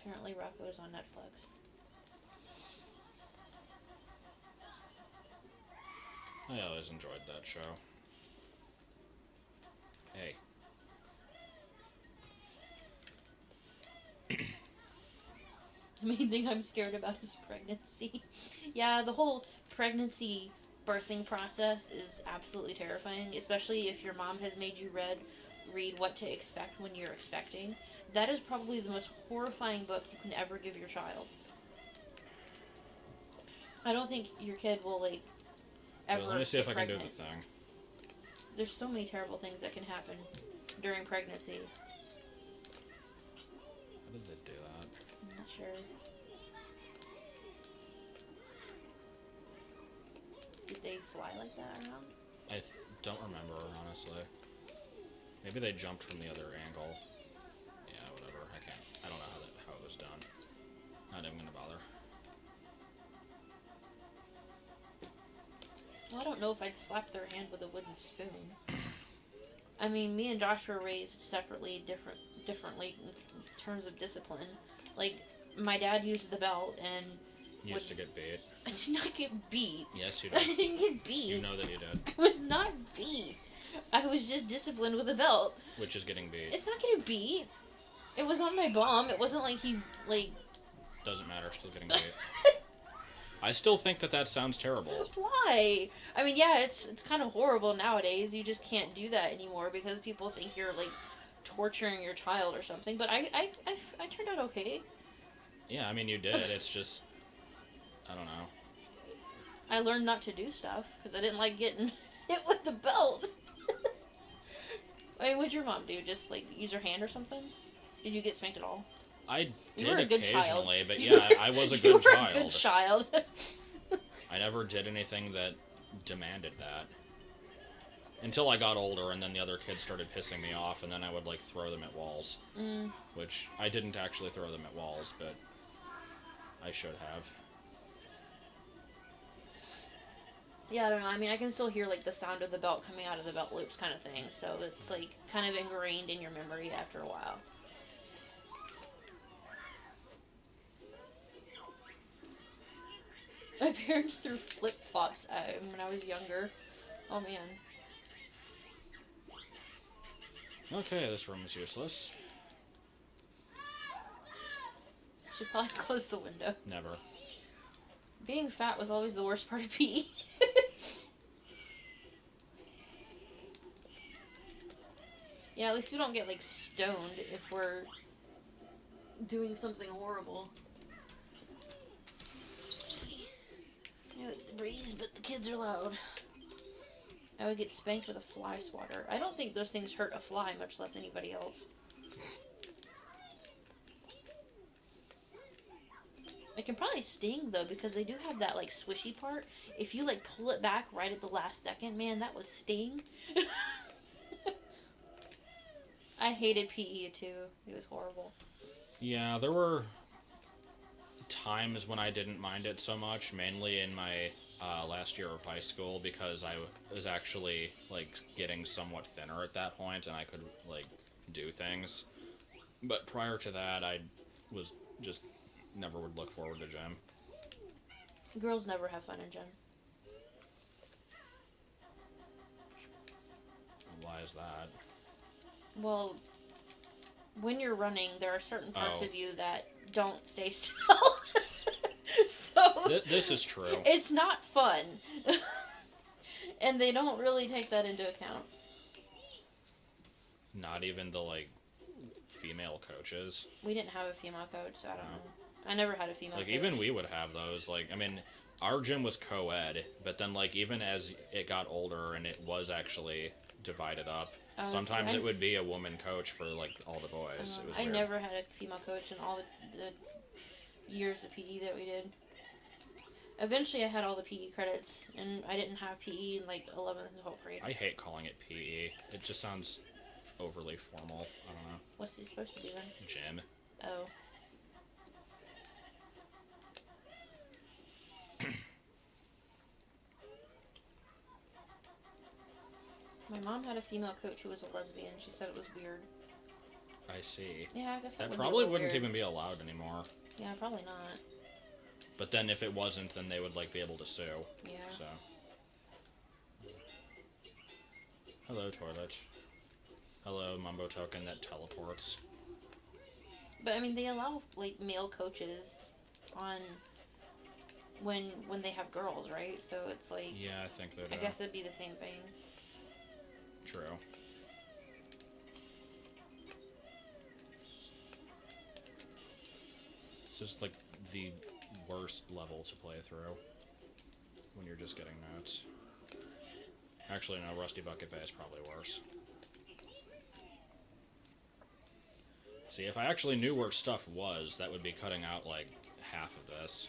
Apparently Rocco's on Netflix. I always enjoyed that show. Hey. The main thing I'm scared about is pregnancy. Yeah, the whole pregnancy birthing process is absolutely terrifying, especially if your mom has made you read What to Expect When You're Expecting. That is probably the most horrifying book you can ever give your child. I don't think your kid will like Wait, let ever me see get if I can do the pregnant. thing. There's so many terrible things that can happen during pregnancy. How did they do that? I'm not sure. Did they fly like that around? I don't remember, honestly. Maybe they jumped from the other angle. Yeah, whatever. I can't. I don't know how it was done. Not even gonna bother. Well, I don't know if I'd slap their hand with a wooden spoon. I mean, me and Josh were raised separately, differently in terms of discipline. Like, my dad used the belt and You used to get beat. I did not get beat. Yes, you I did. didn't get beat. You know that you did. I was not beat. I was just disciplined with a belt. Which is getting beat. It's not getting beat. It was on my bum. It wasn't like he, like... Doesn't matter, still getting beat. I still think that sounds terrible. Why? I mean, yeah, it's kind of horrible nowadays. You just can't do that anymore because people think you're, like, torturing your child or something. But I turned out okay. Yeah, I mean, you did. It's just... I don't know. I learned not to do stuff because I didn't like getting hit with the belt. I mean, what'd your mom do? Just, like, use her hand or something? Did you get spanked at all? I You did were a good occasionally, child. but yeah, I was a You good were child. a good child. I never did anything that demanded that. Until I got older, and then the other kids started pissing me off, and then I would, like, throw them at walls. Which, I didn't actually throw them at walls, but I should have. Yeah, I don't know. I mean, I can still hear, like, the sound of the belt coming out of the belt loops kind of thing. So it's, like, kind of ingrained in your memory after a while. My parents threw flip-flops at him when I was younger. Oh, man. Okay, this room is useless. Should probably close the window. Never. Being fat was always the worst part of PE. Yeah, at least we don't get, like, stoned if we're doing something horrible. Yeah, the breeze, but the kids are loud. I would get spanked with a fly swatter. I don't think those things hurt a fly, much less anybody else. It can probably sting, though, because they do have that, like, swishy part. If you, like, pull it back right at the last second, man, that would sting. I hated PE, too. It was horrible. Yeah, there were times when I didn't mind it so much, mainly in my last year of high school, because I was actually, like, getting somewhat thinner at that point, and I could, like, do things. But prior to that, I was just never would look forward to gym. Girls never have fun in gym. Why is that? Well, when you're running, there are certain parts Oh. of you that don't stay still. So This is true. it's not fun. And they don't really take that into account. Not even the, like, female coaches. We didn't have a female coach, so I don't know. I never had a female Like, coach. even we would have those. Like, I mean, our gym was co-ed, but then, like, even as it got older and it was actually divided up, sometimes it would be a woman coach for, like, all the boys. It was I weird. never had a female coach in all the years of PE that we did. Eventually, I had all the PE credits, and I didn't have PE in, like, 11th and 12th grade. I hate calling it PE. It just sounds overly formal. I don't know. What's it supposed to be then? Gym. Oh. My mom had a female coach who was a lesbian. She said it was weird. I see. Yeah, I guess That would probably be wouldn't weird. even be allowed anymore. Yeah, probably not. But then if it wasn't, then they would like be able to sue. Yeah. So. Hello, toilet. Hello, Mumbo token that teleports. But I mean, they allow like male coaches on when they have girls, right? So it's like, Yeah, I think they do. I guess it'd be the same thing. True. It's just like the worst level to play through when you're just getting notes. Actually, no, Rusty Bucket Bay is probably worse. See, if I actually knew where stuff was, that would be cutting out like half of this.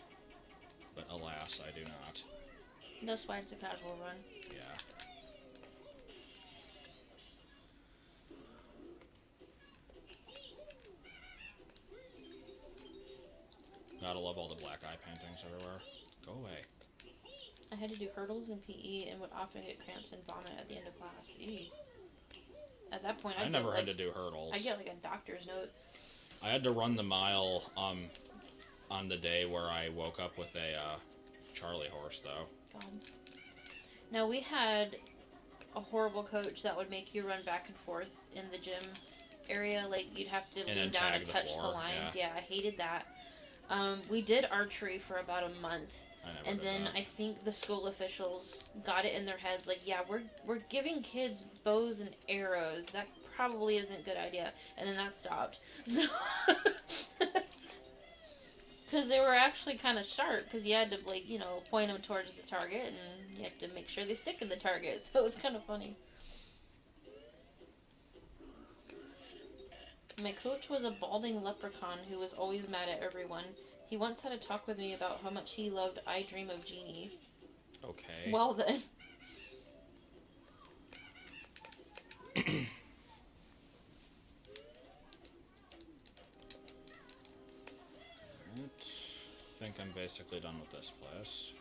But alas, I do not. That's why it's a casual run. Yeah. Gotta love all the black eye paintings everywhere. Go away. I had to do hurdles in PE and would often get cramps and vomit at the end of class. Ew. At that point, I never had to do hurdles. I get like a doctor's note. I had to run the mile on the day where I woke up with a Charlie horse, though. God. Now, we had a horrible coach that would make you run back and forth in the gym area. Like, you'd have to lean down and touch the lines. Yeah, I hated that. We did archery for about a month. And then I think the school officials got it in their heads, like, yeah, we're giving kids bows and arrows. That probably isn't a good idea. And then that stopped. So, because they were actually kind of sharp, because you had to, like, you know, point them towards the target, and you had to make sure they stick in the target. So it was kind of funny. My coach was a balding leprechaun who was always mad at everyone. He once had a talk with me about how much he loved I Dream of Jeannie. Okay. Well then. I think I'm basically done with this place.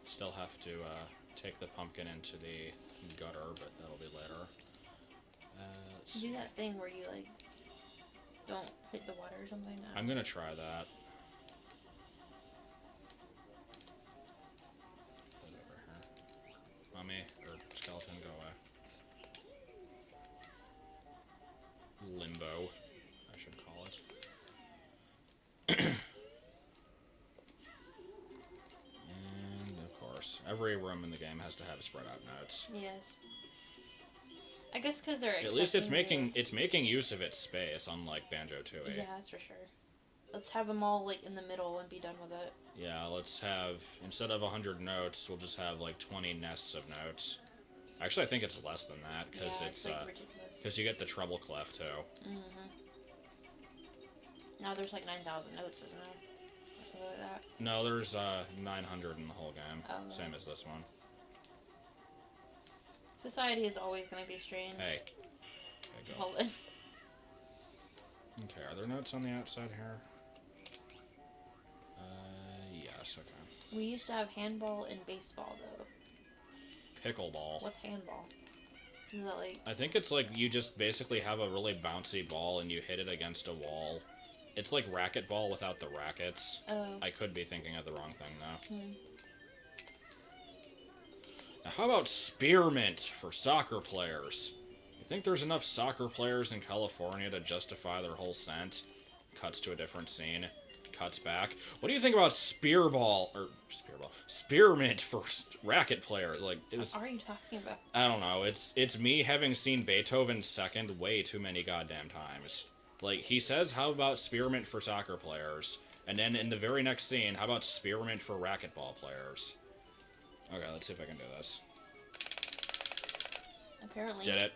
Still have to take the pumpkin into the gutter, but that'll be later. Do that thing where you, like, don't hit the water or something. I'm gonna try that. Put it over here. Mummy, or skeleton, go away. Limbo, I should call it. And, of course, every room in the game has to have spread out notes. Yes. I guess because they're at least it's making use of its space, unlike Banjo-Tooie. Yeah, that's for sure. Let's have them all, like, in the middle and be done with it. Yeah, let's have, instead of 100 notes, we'll just have like 20 nests of notes. Actually, I think it's less than that, because it's like, ridiculous. Because you get the treble clef too. Now there's like 9,000 notes, isn't there? Or something like that. No, there's 900 in the whole game. Oh. Same as this one. Society is always going to be strange. Hey. Okay, go. Hold it. Okay, are there notes on the outside here? Yes, okay. We used to have handball and baseball, though. Pickleball. What's handball? Is that like... I think it's like you just basically have a really bouncy ball and you hit it against a wall. It's like racquetball without the rackets. Oh. I could be thinking of the wrong thing, though. Now, how about spearmint for soccer players? You think there's enough soccer players in California to justify their whole scent? Cuts to a different scene. Cuts back. What do you think about spearmint for racket player? Like, what are you talking about? I don't know. It's me having seen Beethoven second way too many goddamn times. Like, he says, how about spearmint for soccer players? And then in the very next scene, how about spearmint for racquetball players? Okay, let's see if I can do this. Apparently. Did it?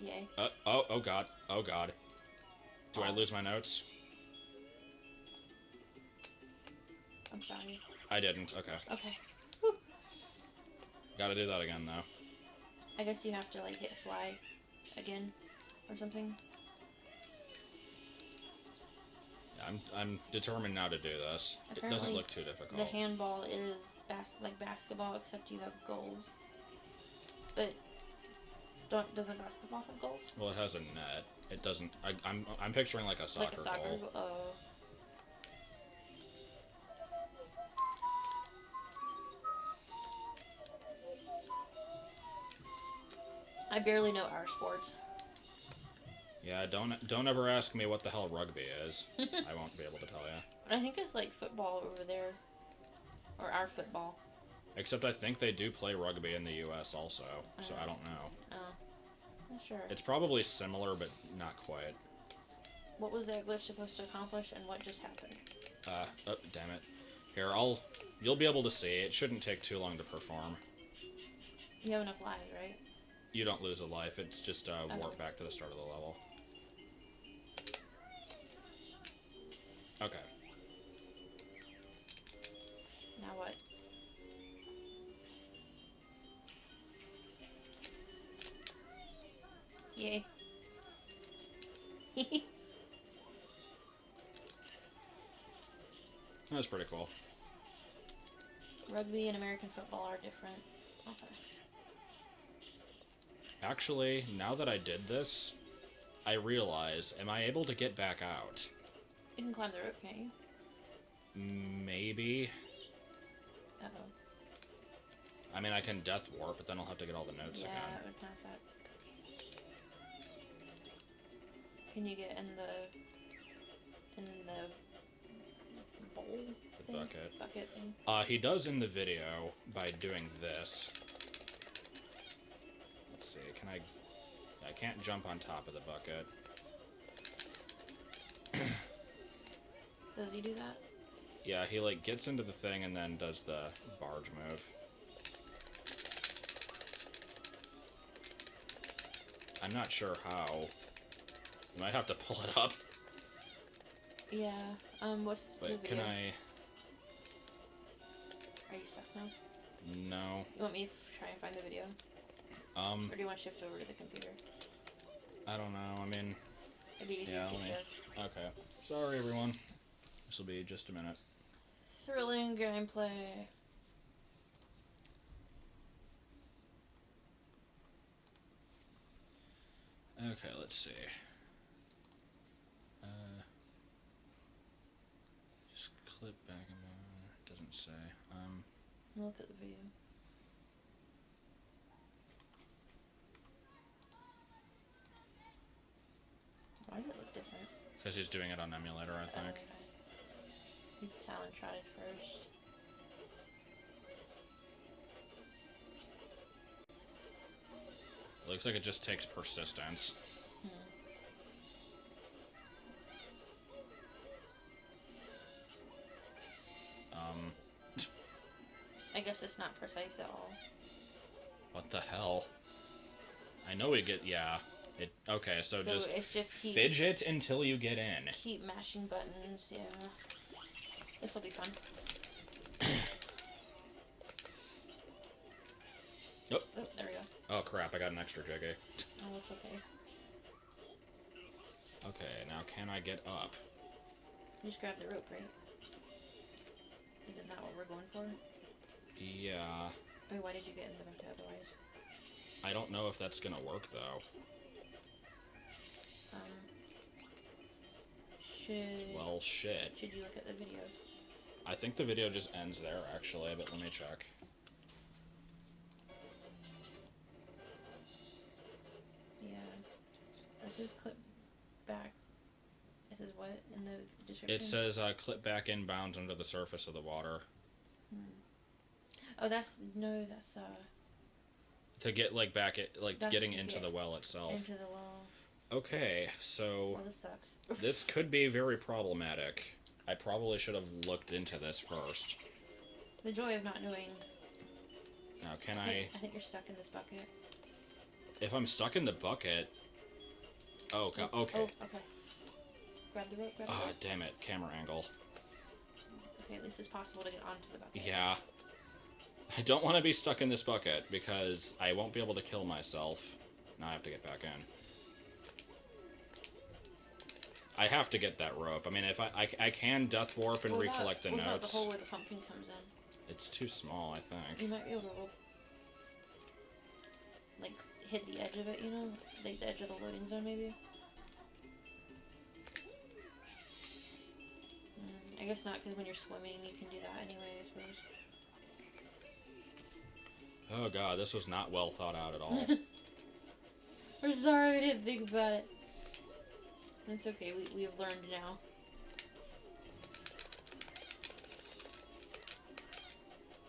Yay. Oh god. Oh god. Do I lose my notes? I'm sorry. I didn't. Okay. Okay. Whew. Gotta do that again, though. I guess you have to, like, hit fly again or something. I'm determined now to do this. Apparently, it doesn't look too difficult. The handball is like basketball, except you have goals. But Doesn't basketball have goals? Well, it has a net. It doesn't. I'm picturing like a soccer, Like a soccer goal. goal? Oh. I barely know our sports. Yeah, don't ever ask me what the hell rugby is. I won't be able to tell you. I think it's like football over there. Or our football. Except I think they do play rugby in the U.S. also, so I don't know. Oh. Not sure. It's probably similar, but not quite. What was that glitch supposed to accomplish, and what just happened? Oh, damn it. Here, you'll be able to see. It shouldn't take too long to perform. You have enough lives, right? You don't lose a life. It's just warp back to the start of the level. Okay. Now what? Yay. That's pretty cool. Rugby and American football are different. Okay. Actually, now that I did this, I realize, am I able to get back out? You can climb the rope, can't you? Maybe. Uh-oh. I mean, I can death warp, but then I'll have to get all the notes again. Yeah, it would pass that. Can you get in the bowl The thing? bucket. Bucket thing? He does in the video by doing this. Let's see, I can't jump on top of the bucket. Does he do that? Yeah, he like gets into the thing and then does the barge move. I'm not sure how. You might have to pull it up. Yeah. What's the But video? can I... Are you stuck now? No. You want me to try and find the video? Or do you want to shift over to the computer? I don't know, I mean... It'd be easier if you shift. Okay. Sorry, everyone. This will be just a minute. Thrilling gameplay. Okay, let's see. Just clip back and doesn't say. Look at the video. Why does it look different? Because he's doing it on emulator, I think. Okay. He's talent trotted first. It looks like it just takes persistence. I guess it's not precise at all. What the hell? I know we get, yeah. Okay, so just it's just fidget until you get in. Keep mashing buttons, yeah. This will be fun. Oh. Oh, there we go. Oh crap, I got an extra JK. Oh, it's okay. Okay, now can I get up? You just grab the rope, right? Is it not what we're going for? Yeah. I mean, why did you get in the bucket otherwise? I don't know if that's gonna work, though. Well, shit. Should you look at the video? I think the video just ends there, actually, but let me check. Yeah. This is clip back. It says what in the description? It says clip back inbounds under the surface of the water. Oh, that's To get, like, back at, like, That's getting to into get the well itself. into the well. Okay, so... Well, this sucks. This could be very problematic. I probably should have looked into this first. The joy of not knowing. Now, can I think you're stuck in this bucket. If I'm stuck in the bucket... Oh, okay. Oh, okay. Grab the rope, Ah, damn it. Camera angle. Okay, at least it's possible to get onto the bucket. Yeah. I don't want to be stuck in this bucket, because I won't be able to kill myself. Now I have to get back in. I have to get that rope. I mean, if I can death warp and recollect the notes. What about the notes. hole where the pumpkin comes in? It's too small, I You think. might be able to, like, hit the edge of it, you know? Like the edge of the loading zone, maybe? I guess not, because when you're swimming, you can do that anyway, I suppose. Oh god, this was not well thought out at all. We're sorry we didn't think about it. It's okay, we have learned now.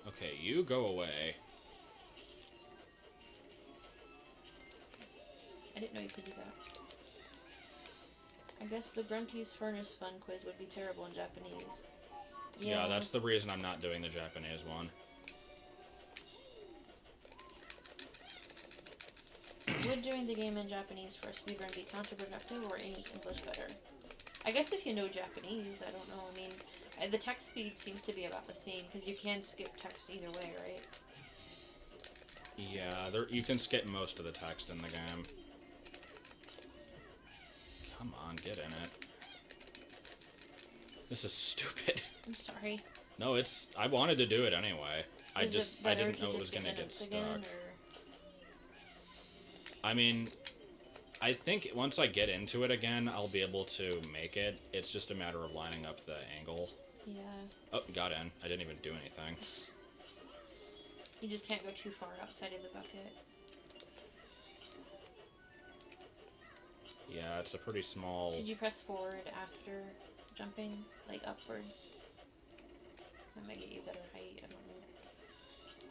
Okay, you go away. I didn't know you could do that. I guess the Grunty's Furnace Fun quiz would be terrible in Japanese. Yeah, that's the reason I'm not doing the Japanese one. Would doing the game in Japanese for a speedrun be counterproductive, or is English better? I guess if you know Japanese, I don't know. I mean, the text speed seems to be about the same, because you can skip text either way, right? Yeah, you can skip most of the text in the game. Come on, get in it. This is stupid. I'm sorry. No, I wanted to do it anyway. I didn't know it was gonna get stuck. Again, I mean, I think once I get into it again, I'll be able to make it. It's just a matter of lining up the angle. Yeah. Oh, got in. I didn't even do anything. You just can't go too far outside of the bucket. Yeah, it's a pretty small... Should you press forward after jumping, like upwards? That might get you better height, I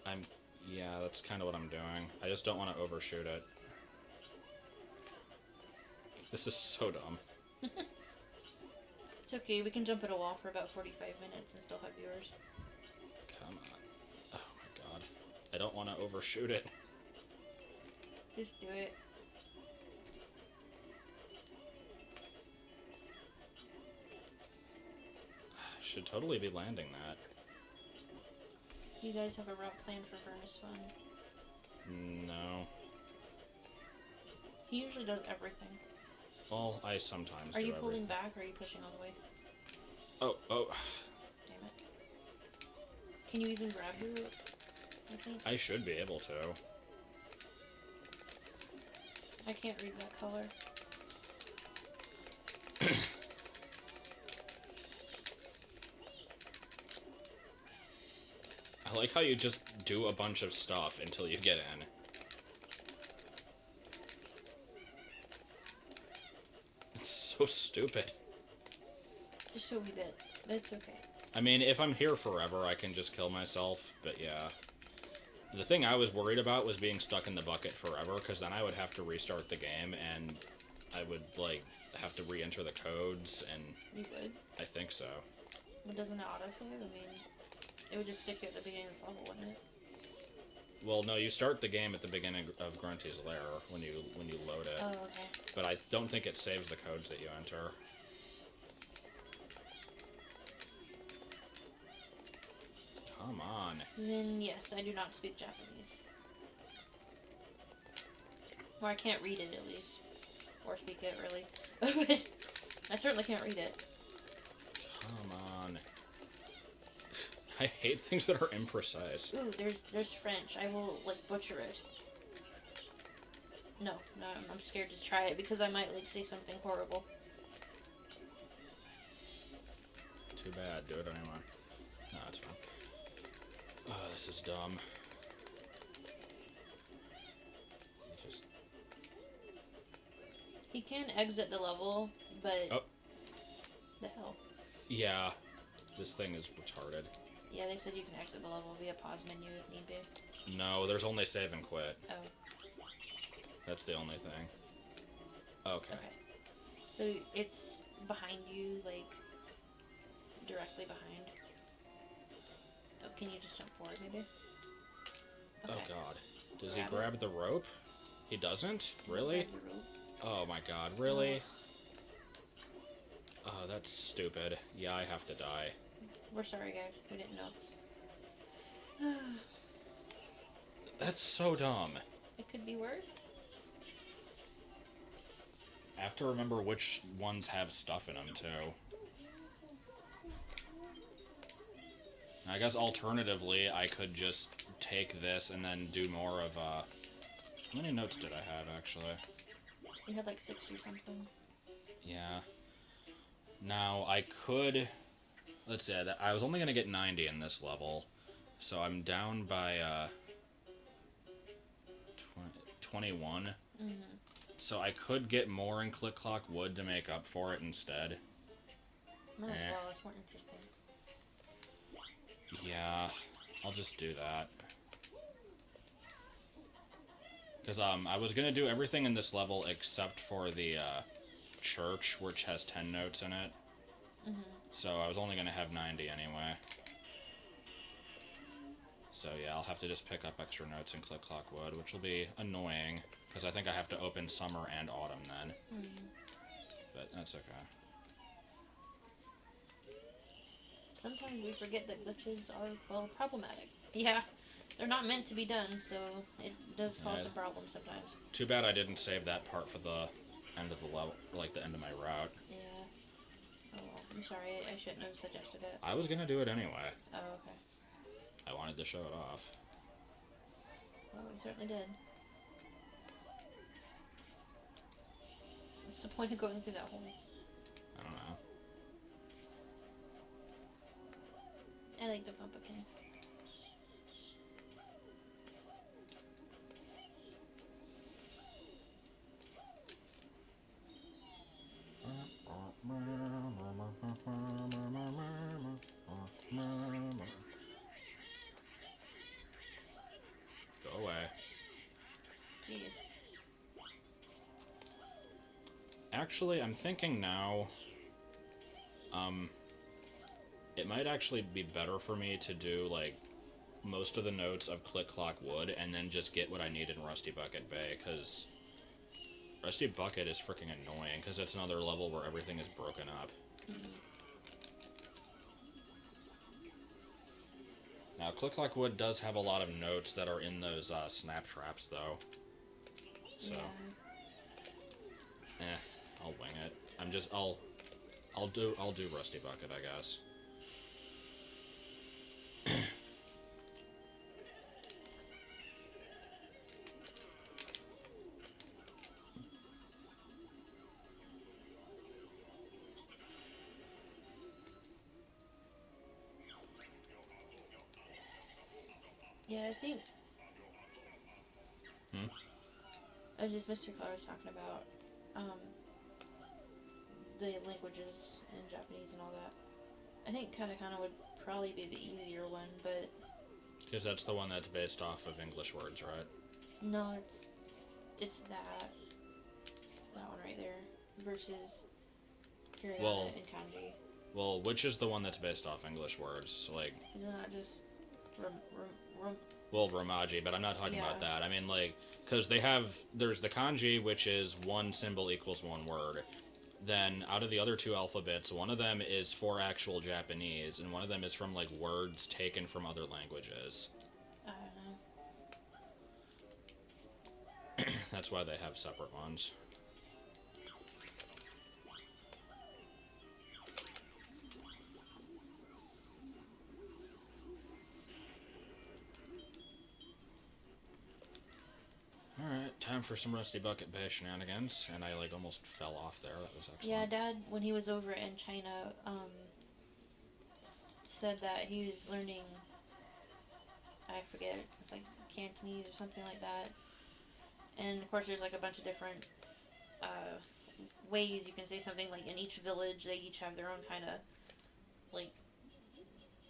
don't know. Yeah, that's kind of what I'm doing. I just don't want to overshoot it. This is so dumb. It's okay, we can jump at a wall for about 45 minutes and still have viewers. Come on. Oh my god. I don't want to overshoot it. Just do it. I should totally be landing that. You guys have a route planned for Furnace Fun? No. He usually does everything. Well, I sometimes Are do you pulling everything. back or are you pushing all the way? Oh. Damn it. Can you even grab your rope? I think. I should be able to. I can't read that color. I like how you just do a bunch of stuff until you get in. It's so stupid. Just a wee bit. It's okay. I mean, if I'm here forever, I can just kill myself, but yeah. The thing I was worried about was being stuck in the bucket forever, because then I would have to restart the game, and I would, like, have to re-enter the codes, and... You would? I think so. But doesn't it autosave? I mean, it would just stick you at the beginning of this level, wouldn't it? Well, no, you start the game at the beginning of Grunty's lair when you load it. Oh, okay. But I don't think it saves the codes that you enter. Come on. Then, yes, I do not speak Japanese. Or I can't read it, at least. Or speak it, really. But I certainly can't read it. Come on. I hate things that are imprecise. Ooh, there's French. I will, like, butcher it. No, I'm scared to try it because I might, like, say something horrible. Too bad. Do it anyway. No, it's fine. Oh, this is dumb. Just... He can exit the level, but... Oh. The hell? Yeah. This thing is retarded. Yeah, they said you can exit the level via pause menu if need be. No, there's only save and quit. Oh. That's the only thing. Okay. So it's behind you, like, directly behind. Oh, can you just jump forward, maybe? Okay. Oh god. Does Grab he grab the rope? He doesn't? Does Really? it grab the rope? Oh my god, really? Oh, that's stupid. Yeah, I have to die. We're sorry, guys. We didn't know. That's so dumb. It could be worse. I have to remember which ones have stuff in them, too. I guess alternatively, I could just take this and then do more of How many notes did I have, actually? You had like 60 something. Yeah. Now, I could... Let's say that I was only going to get 90 in this level, so I'm down by 21. Mm-hmm. So I could get more in Click Clock Wood to make up for it instead. Might as well, it's more interesting. Yeah, I'll just do that. Because I was going to do everything in this level except for the church, which has 10 notes in it. Mm-hmm. So I was only going to have 90 anyway. So yeah, I'll have to just pick up extra notes in Click Clock Wood, which will be annoying, because I think I have to open summer and autumn then. Mm-hmm. But that's okay. Sometimes we forget that glitches are, well, problematic. Yeah, they're not meant to be done, so it does cause some problems sometimes. Too bad I didn't save that part for the end of the level, like the end of my route. Yeah. Oh well, I'm sorry, I shouldn't have suggested it. I was gonna do it anyway. Oh, okay. I wanted to show it off. Well, we certainly did. What's the point of going through that hole? I don't know. I like the pumpkin. Go away. Jeez. Actually, I'm thinking now, it might actually be better for me to do, like, most of the notes of Click Clock Wood and then just get what I need in Rusty Bucket Bay, because Rusty Bucket is freaking annoying, because it's another level where everything is broken up. Mm-hmm. Now, Click Clock Wood does have a lot of notes that are in those snap traps, though. So, yeah. I'll wing it. I'll do Rusty Bucket, I guess. Yeah, I think. I was just Mr. Clark was talking about the languages in Japanese and all that. I think Katakana would probably be the easier one, but Because that's the one that's based off of English words, right? no, it's that one right there versus hiragana and kanji. Well, which is the one that's based off English words? Like, Is it not just well, Romaji, but I'm not talking about that. I mean, like, because there's the kanji, which is one symbol equals one word. Then, out of the other two alphabets, one of them is for actual Japanese, and one of them is from, like, words taken from other languages. I don't know. That's why they have separate ones. Alright, time for some Rusty Bucket Bay shenanigans, and I, like, almost fell off there. That was excellent. Yeah, Dad, when he was over in China, said that he was learning, I forget, it's like Cantonese or something like that. And, of course, there's, like, a bunch of different ways you can say something. Like, in each village, they each have their own kind of, like,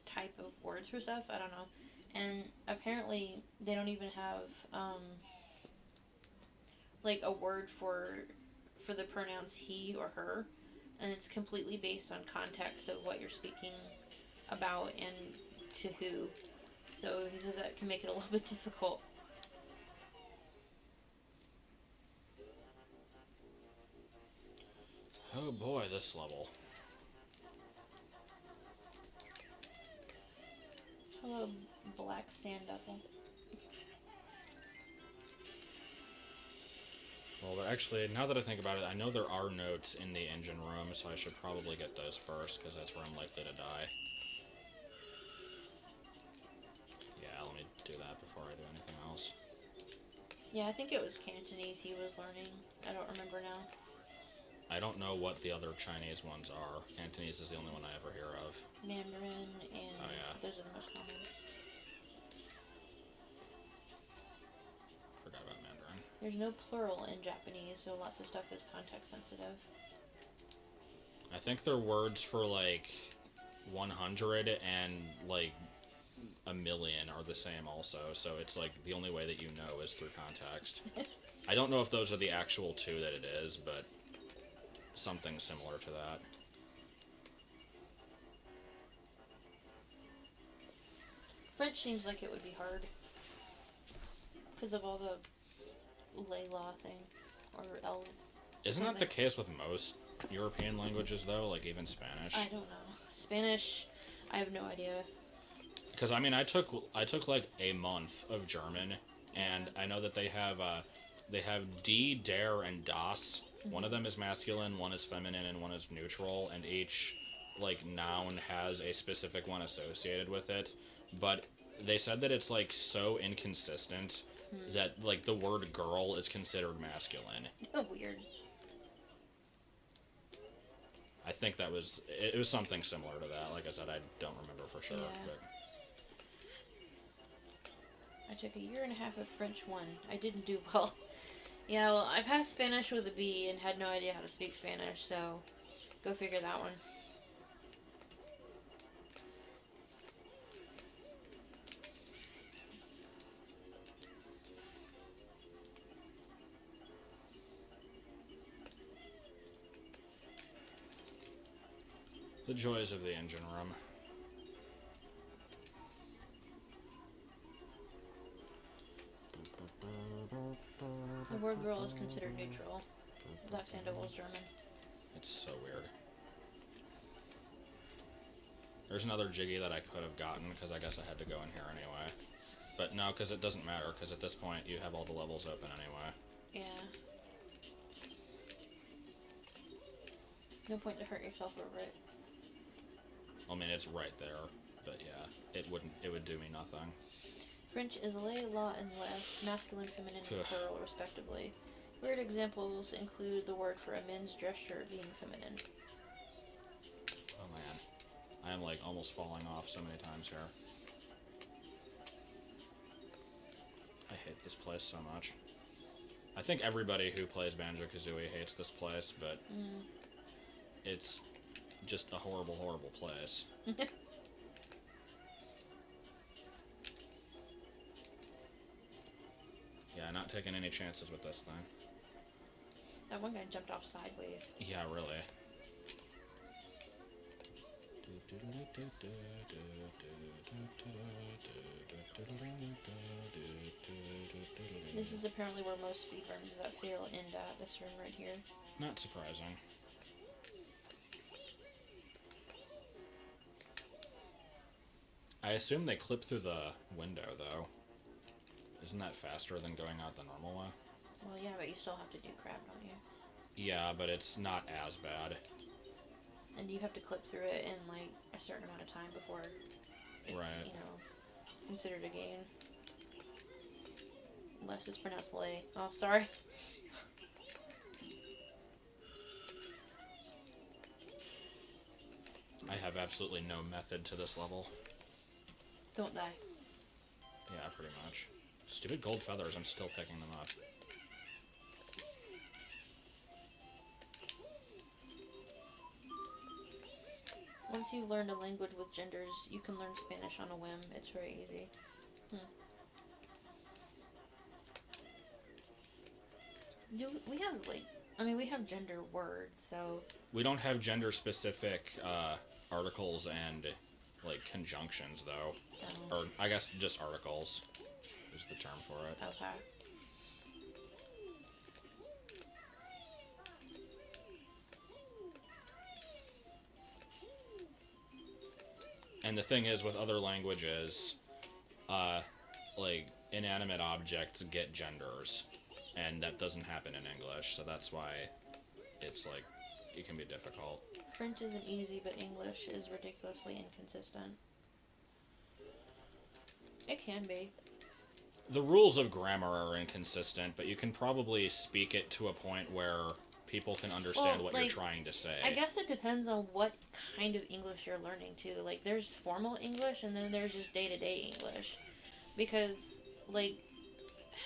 type of words for stuff. I don't know. And apparently, they don't even have, like, a word for the pronouns he or her, and it's completely based on context of what you're speaking about and to who. So he says that can make it a little bit difficult. Oh boy, this level. Hello, black sand apple. Well, actually, now that I think about it, I know there are notes in the engine room, so I should probably get those first, because that's where I'm likely to die. Yeah, let me do that before I do anything else. Yeah, I think it was Cantonese he was learning. I don't remember now. I don't know what the other Chinese ones are. Cantonese is the only one I ever hear of. Mandarin and Oh yeah, those are the most common. forgot about Mandarin. There's no plural in Japanese, so lots of stuff is context sensitive. I think their words for like 100 and like a million are the same also, so it's like the only way that you know is through context. I don't know if those are the actual two that it is, but something similar to that. French seems like it would be hard because of all the lay law thing or L. Isn't that the case with most European languages though, like even Spanish? I don't know. Spanish, I have no idea. Because I mean, I took like a month of German, and I know that they have die, der, and das. Mm-hmm. One of them is masculine, one is feminine, and one is neutral, and each like noun has a specific one associated with it. But they said that it's like so inconsistent that like the word girl is considered masculine. Weird. I think it was something similar to that. Like I said, I don't remember for sure. Yeah. But I took a year and a half of French 1. I didn't do well. Yeah, well, I passed Spanish with a B and had no idea how to speak Spanish, so go figure that one. the joys of the engine room. The word girl is considered neutral. Black Sandoval's German. It's so weird. There's another jiggy that I could have gotten, because I guess I had to go in here anyway. But no, because it doesn't matter, because at this point you have all the levels open anyway. Yeah. No point to hurt yourself over it. I mean, it's right there, but yeah, it would do me nothing. French is lay, law, and less, masculine, feminine, and plural, respectively. Weird examples include the word for a men's dress shirt being feminine. Oh man. I am like almost falling off so many times here. I hate this place so much. I think everybody who plays Banjo-Kazooie hates this place, but it's just a horrible, horrible place. Yeah, not taking any chances with this thing. That one guy jumped off sideways. Yeah, really. This is apparently where most speedruns that fail end at, this room right here. Not surprising. I assume they clip through the window, though. Isn't that faster than going out the normal way? Well, yeah, but you still have to do crap, don't you? Yeah, but it's not as bad. And you have to clip through it in, like, a certain amount of time before it's, right. you know, considered a game. Unless it's pronounced lay. Oh, sorry. I have absolutely no method to this level. Don't die. Yeah, pretty much. Stupid gold feathers, I'm still picking them up. Once you've learned a language with genders, you can learn Spanish on a whim. It's very easy. We have, like, I mean, we have gender words, so... We don't have gender-specific articles and, like, conjunctions, though. Oh. Or, I guess, just articles is the term for it. Okay. And the thing is, with other languages, like, inanimate objects get genders. And that doesn't happen in English, so that's why it's, like, it can be difficult. French isn't easy, but English is ridiculously inconsistent. It can be. the rules of grammar are inconsistent, but you can probably speak it to a point where people can understand what you're trying to say. I guess it depends on what kind of English you're learning too. Like, there's formal English, and then there's just day-to-day English. Because, like,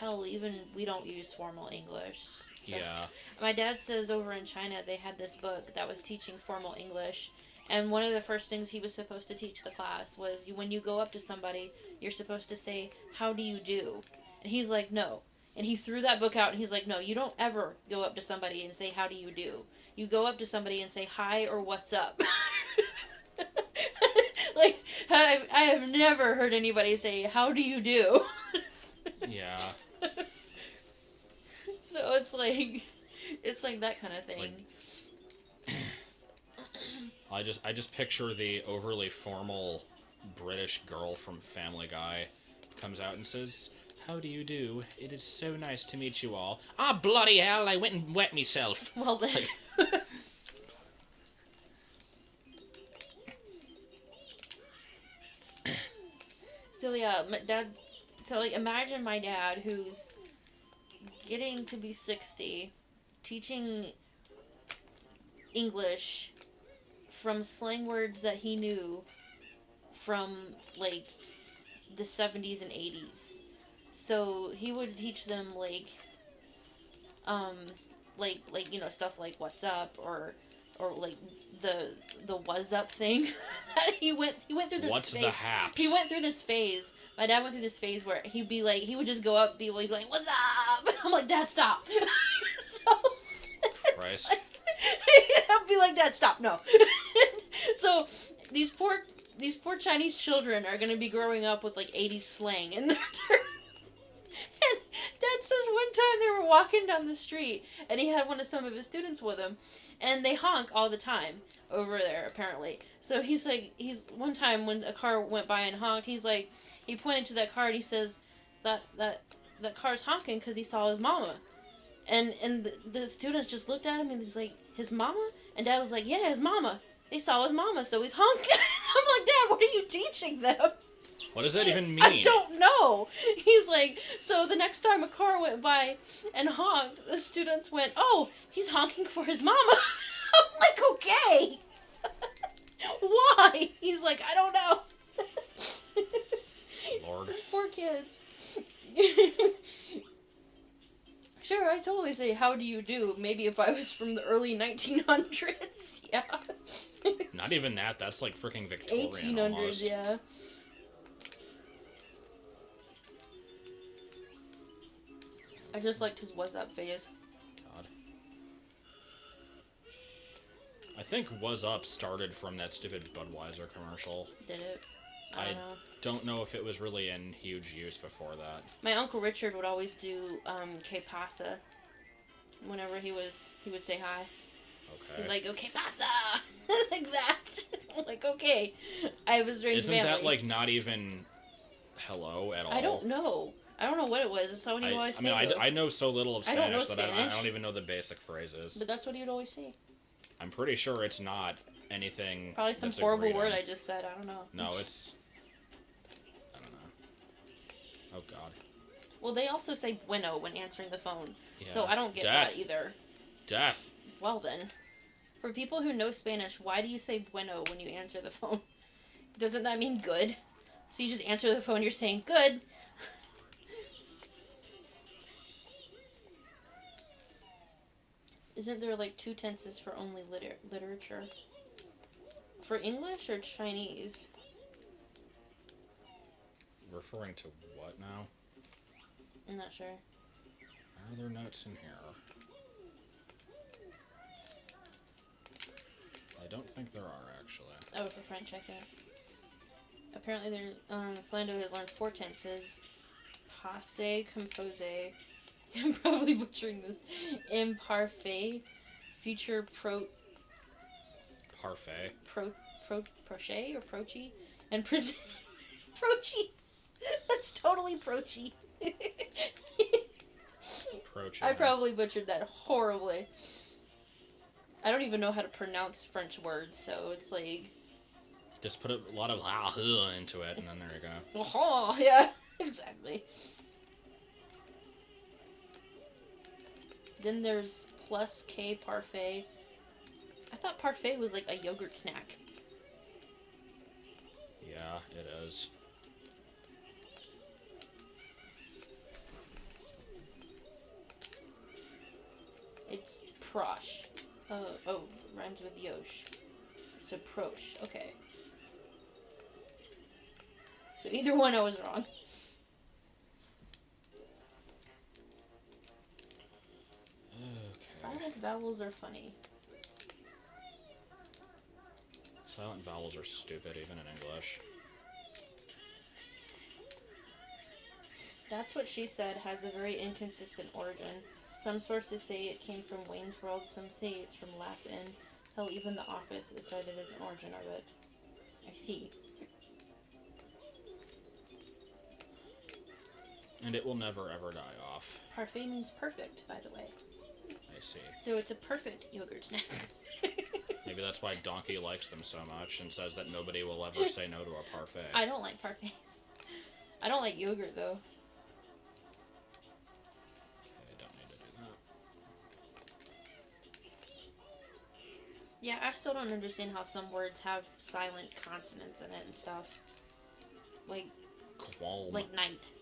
hell, even we don't use formal English. So. Yeah. My dad says over in China they had this book that was teaching formal English, and one of the first things he was supposed to teach the class was when you go up to somebody, you're supposed to say, "How do you do?" And he's like, "No." And he threw that book out, and he's like, "No, you don't ever go up to somebody and say, 'How do you do?' You go up to somebody and say, 'Hi' or 'What's up?'" Like, I have never heard anybody say, "How do you do?" Yeah. So it's like that kind of thing. I just picture the overly formal British girl from Family Guy comes out and says, "How do you do? It is so nice to meet you all." Ah, bloody hell! I went and wet myself. Well then. So yeah, my dad. So like, imagine my dad who's getting to be 60, teaching English from slang words that he knew from like the 70s and 80s. So he would teach them um you know, stuff like "What's up?" or like the "was up" thing. he went through this What's phase. the haps? He went through this phase. My dad went through this phase where he would just go up, he'd be like, "What's up?" And I'm like, "Dad, stop." So Christ. like, I'd be like, "Dad, stop, no." So these poor Chinese children are gonna be growing up with like 80s slang, and and Dad says one time they were walking down the street, and he had some of his students with him, and they honk all the time over there apparently. So he's one time when a car went by and honked, he pointed to that car and he says that car's honking because he saw his mama, and the students just looked at him and he's like, "His mama?" And Dad was like, "Yeah, his mama. They saw his mama, so he's honking." I'm like, "Dad, what are you teaching them?" What does that even mean? I don't know. He's like, so the next time a car went by and honked, the students went, "Oh, he's honking for his mama." I'm like, "Okay." Why? He's like, "I don't know." Lord. Poor kids. Sure, I totally say, "How do you do?" Maybe if I was from the early 1900s, yeah. Not even that. That's like freaking Victorian 1800s, almost. yeah. I just liked his "was up" phase. God. I think "was up" started from that stupid Budweiser commercial. Did it? I don't know. Don't know if it was really in huge use before that. My Uncle Richard would always do "Que pasa" whenever he would say hi. Okay. He'd like, "Okay, pasa," like that. I'm like, okay. I have a strange Isn't family. that like not even hello at all? I don't know. I don't know what it was. It's what he would always say. I know so little of I don't know Spanish that I Spanish. don't even know the basic phrases. But that's what he would always say. I'm pretty sure it's not anything. Probably some that's horrible agreed word on. I just said. I don't know. No, it's. I don't know. Oh God. Well, they also say "bueno" when answering the phone. Yeah. So I don't get Death. that either. Death. Well then. For people who know Spanish, why do you say "bueno" when you answer the phone? Doesn't that mean good? So you just answer the phone, you're saying good. Isn't there like 2 tenses for only literature? For English or Chinese? Referring to what now? I'm not sure. Are there notes in here? I don't think there are, actually. Oh, for French, I can. Apparently, Flando has learned 4 tenses. Passe, compose. I'm probably butchering this. Imparfait. Future Parfait. Proche or prochi. And prochi. That's totally prochi. Proche. I probably butchered that horribly. I don't even know how to pronounce French words, so it's like... Just put a lot of into it, and then there you go. Oh, yeah, exactly. Then there's plus K parfait. I thought parfait was like a yogurt snack. Yeah, it is. It's prosh. Oh, rhymes with yosh. So prosh. Okay. So either one I was wrong. Okay. Silent vowels are funny. Silent vowels are stupid, even in English. That's What She Said has a very inconsistent origin. Some sources say it came from Wayne's World, some say it's from Laugh-In. Hell, even The Office is cited as an origin of it. I see. And it will never ever die off. Parfait means perfect, by the way. I see. So it's a perfect yogurt snack. Maybe that's why Donkey likes them so much and says that nobody will ever say no to a parfait. I don't like parfaits. I don't like yogurt, though. Okay, don't need to do that. Yeah, I still don't understand how some words have silent consonants in it and stuff. Like... Qualm. Like night.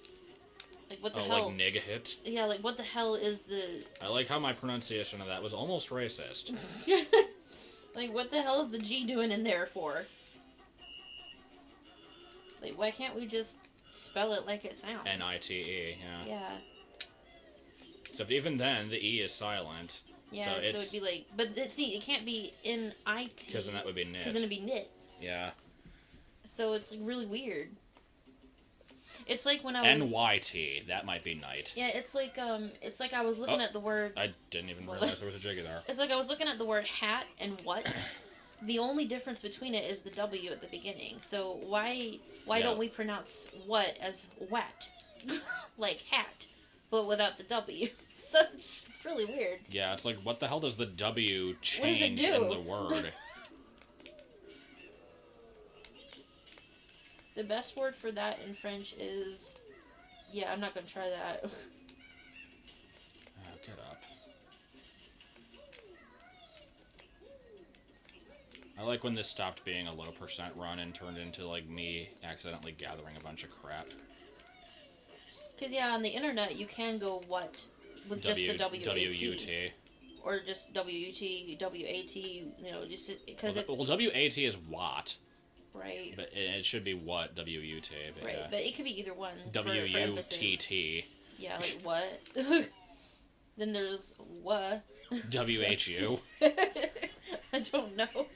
Like, what the oh, hell? like nigahit? Yeah, like, what the hell is the... I like how my pronunciation of that was almost racist. Like, what the hell is the G doing in there for? Like, why can't we just spell it like it sounds? N-I-T-E, yeah. Yeah. Except even then, the E is silent. Yeah, so it'd be like... But, see, it can't be N-I-T. Because then that would be knit. Because then it'd be knit. Yeah. So it's, like, really weird. It's like when I was... N-Y-T. That might be night. Yeah, it's like I was looking at the word... I didn't even realize there was a jiggy there. It's like I was looking at the word hat and what. The only difference between it is the W at the beginning. So why don't we pronounce what as wat? Like hat, but without the W. So it's really weird. Yeah, it's like, what the hell does the W change do? in the word? The best word for that in French is... Yeah, I'm not going to try that. Oh, get up. I like when this stopped being a low percent run and turned into, like, me accidentally gathering a bunch of crap. Because, yeah, on the internet, you can go what with just the W-A-T. W-U-T. Or just W-U-T, W-A-T, you know, just because it's... Well, W-A-T is what. Right. But it should be what, W-U-T. But right, yeah. but it could be either one. W-U-T-T. Yeah, like what? Then there's what? W-H-U. I don't know.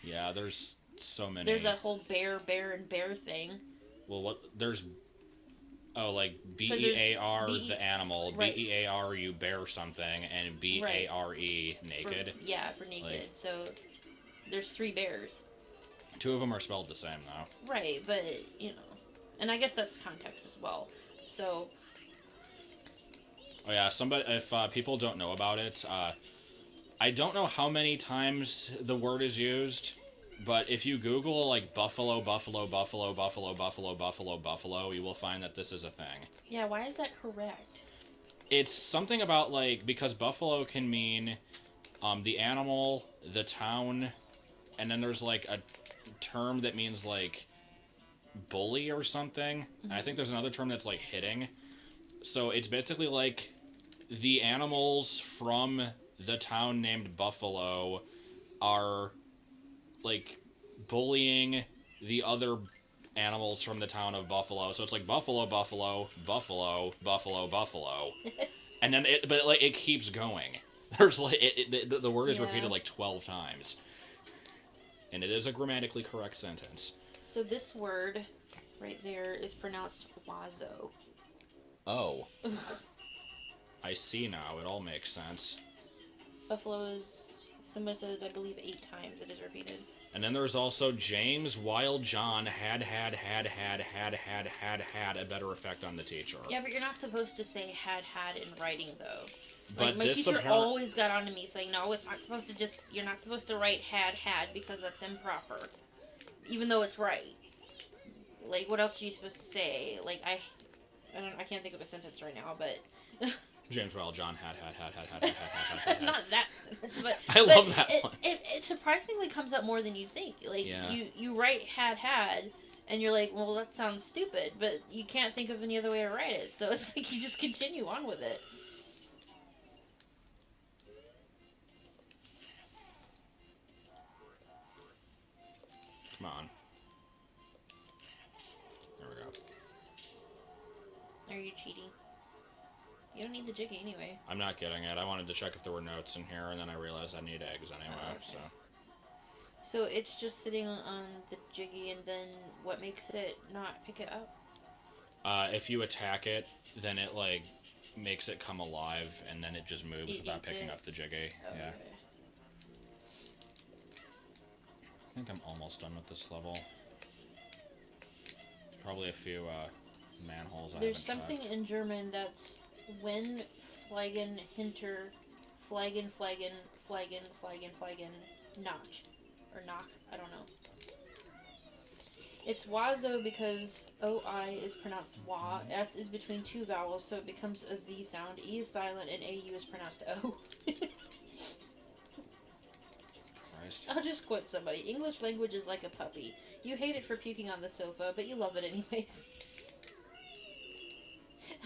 Yeah, there's so many. There's that whole bear, and bear thing. Well, what? There's... Oh, like B-E-A-R, the animal, right. B-E-A-R, you bear something, and B-A-R-E, naked. For naked. Like, so there's 3 bears. 2 of them are spelled the same, though. Right, but, you know. And I guess that's context as well. So... Oh, yeah, if people don't know about it, I don't know how many times the word is used, but if you Google, like, buffalo, buffalo, buffalo, buffalo, buffalo, buffalo, buffalo, you will find that this is a thing. Yeah, why is that correct? It's something about, like, because buffalo can mean the animal, the town, and then there's, like, a term that means, like, bully or something. Mm-hmm. And I think there's another term that's, like, hitting. So it's basically, like, the animals from the town named Buffalo are, like, bullying the other animals from the town of Buffalo. So it's like buffalo, buffalo, buffalo, buffalo, buffalo. And then it keeps going. There's like the word is repeated like 12 times. And it is a grammatically correct sentence. So this word right there is pronounced wazo. Oh. I see now. It all makes sense. Buffalo is, somebody says, I believe 8 times it is repeated. And then there's also James Wild John had a better effect on the teacher. Yeah, but you're not supposed to say had in writing, though. But like, my teacher always got on to me saying, no, it's not supposed to you're not supposed to write had because that's improper. Even though it's right. Like, what else are you supposed to say? Like, I can't think of a sentence right now, but James Well John had. not that sentence, but I love that one. It surprisingly comes up more than you think. Like Yeah. you write had, and you're like, well, that sounds stupid, but you can't think of any other way to write it, so it's like you just continue on with it. Come on. There we go. Are you cheating? You don't need the jiggy anyway. I'm not getting it. I wanted to check if there were notes in here, and then I realized I need eggs anyway, okay. So it's just sitting on the jiggy, and then what makes it not pick it up? If you attack it, then it, like, makes it come alive, and then it just moves without picking up the jiggy. Oh, yeah. Okay. I think I'm almost done with this level. Probably a few, manholes I There's haven't something checked. in German that's when Flaggen hinter Flaggen notch or knock, I don't know. It's wazo because OI is pronounced wa, S is between two vowels, so it becomes a Z sound, E is silent, and AU is pronounced O. Christ. I'll just quote somebody. English language is like a puppy. You hate it for puking on the sofa, but you love it anyways.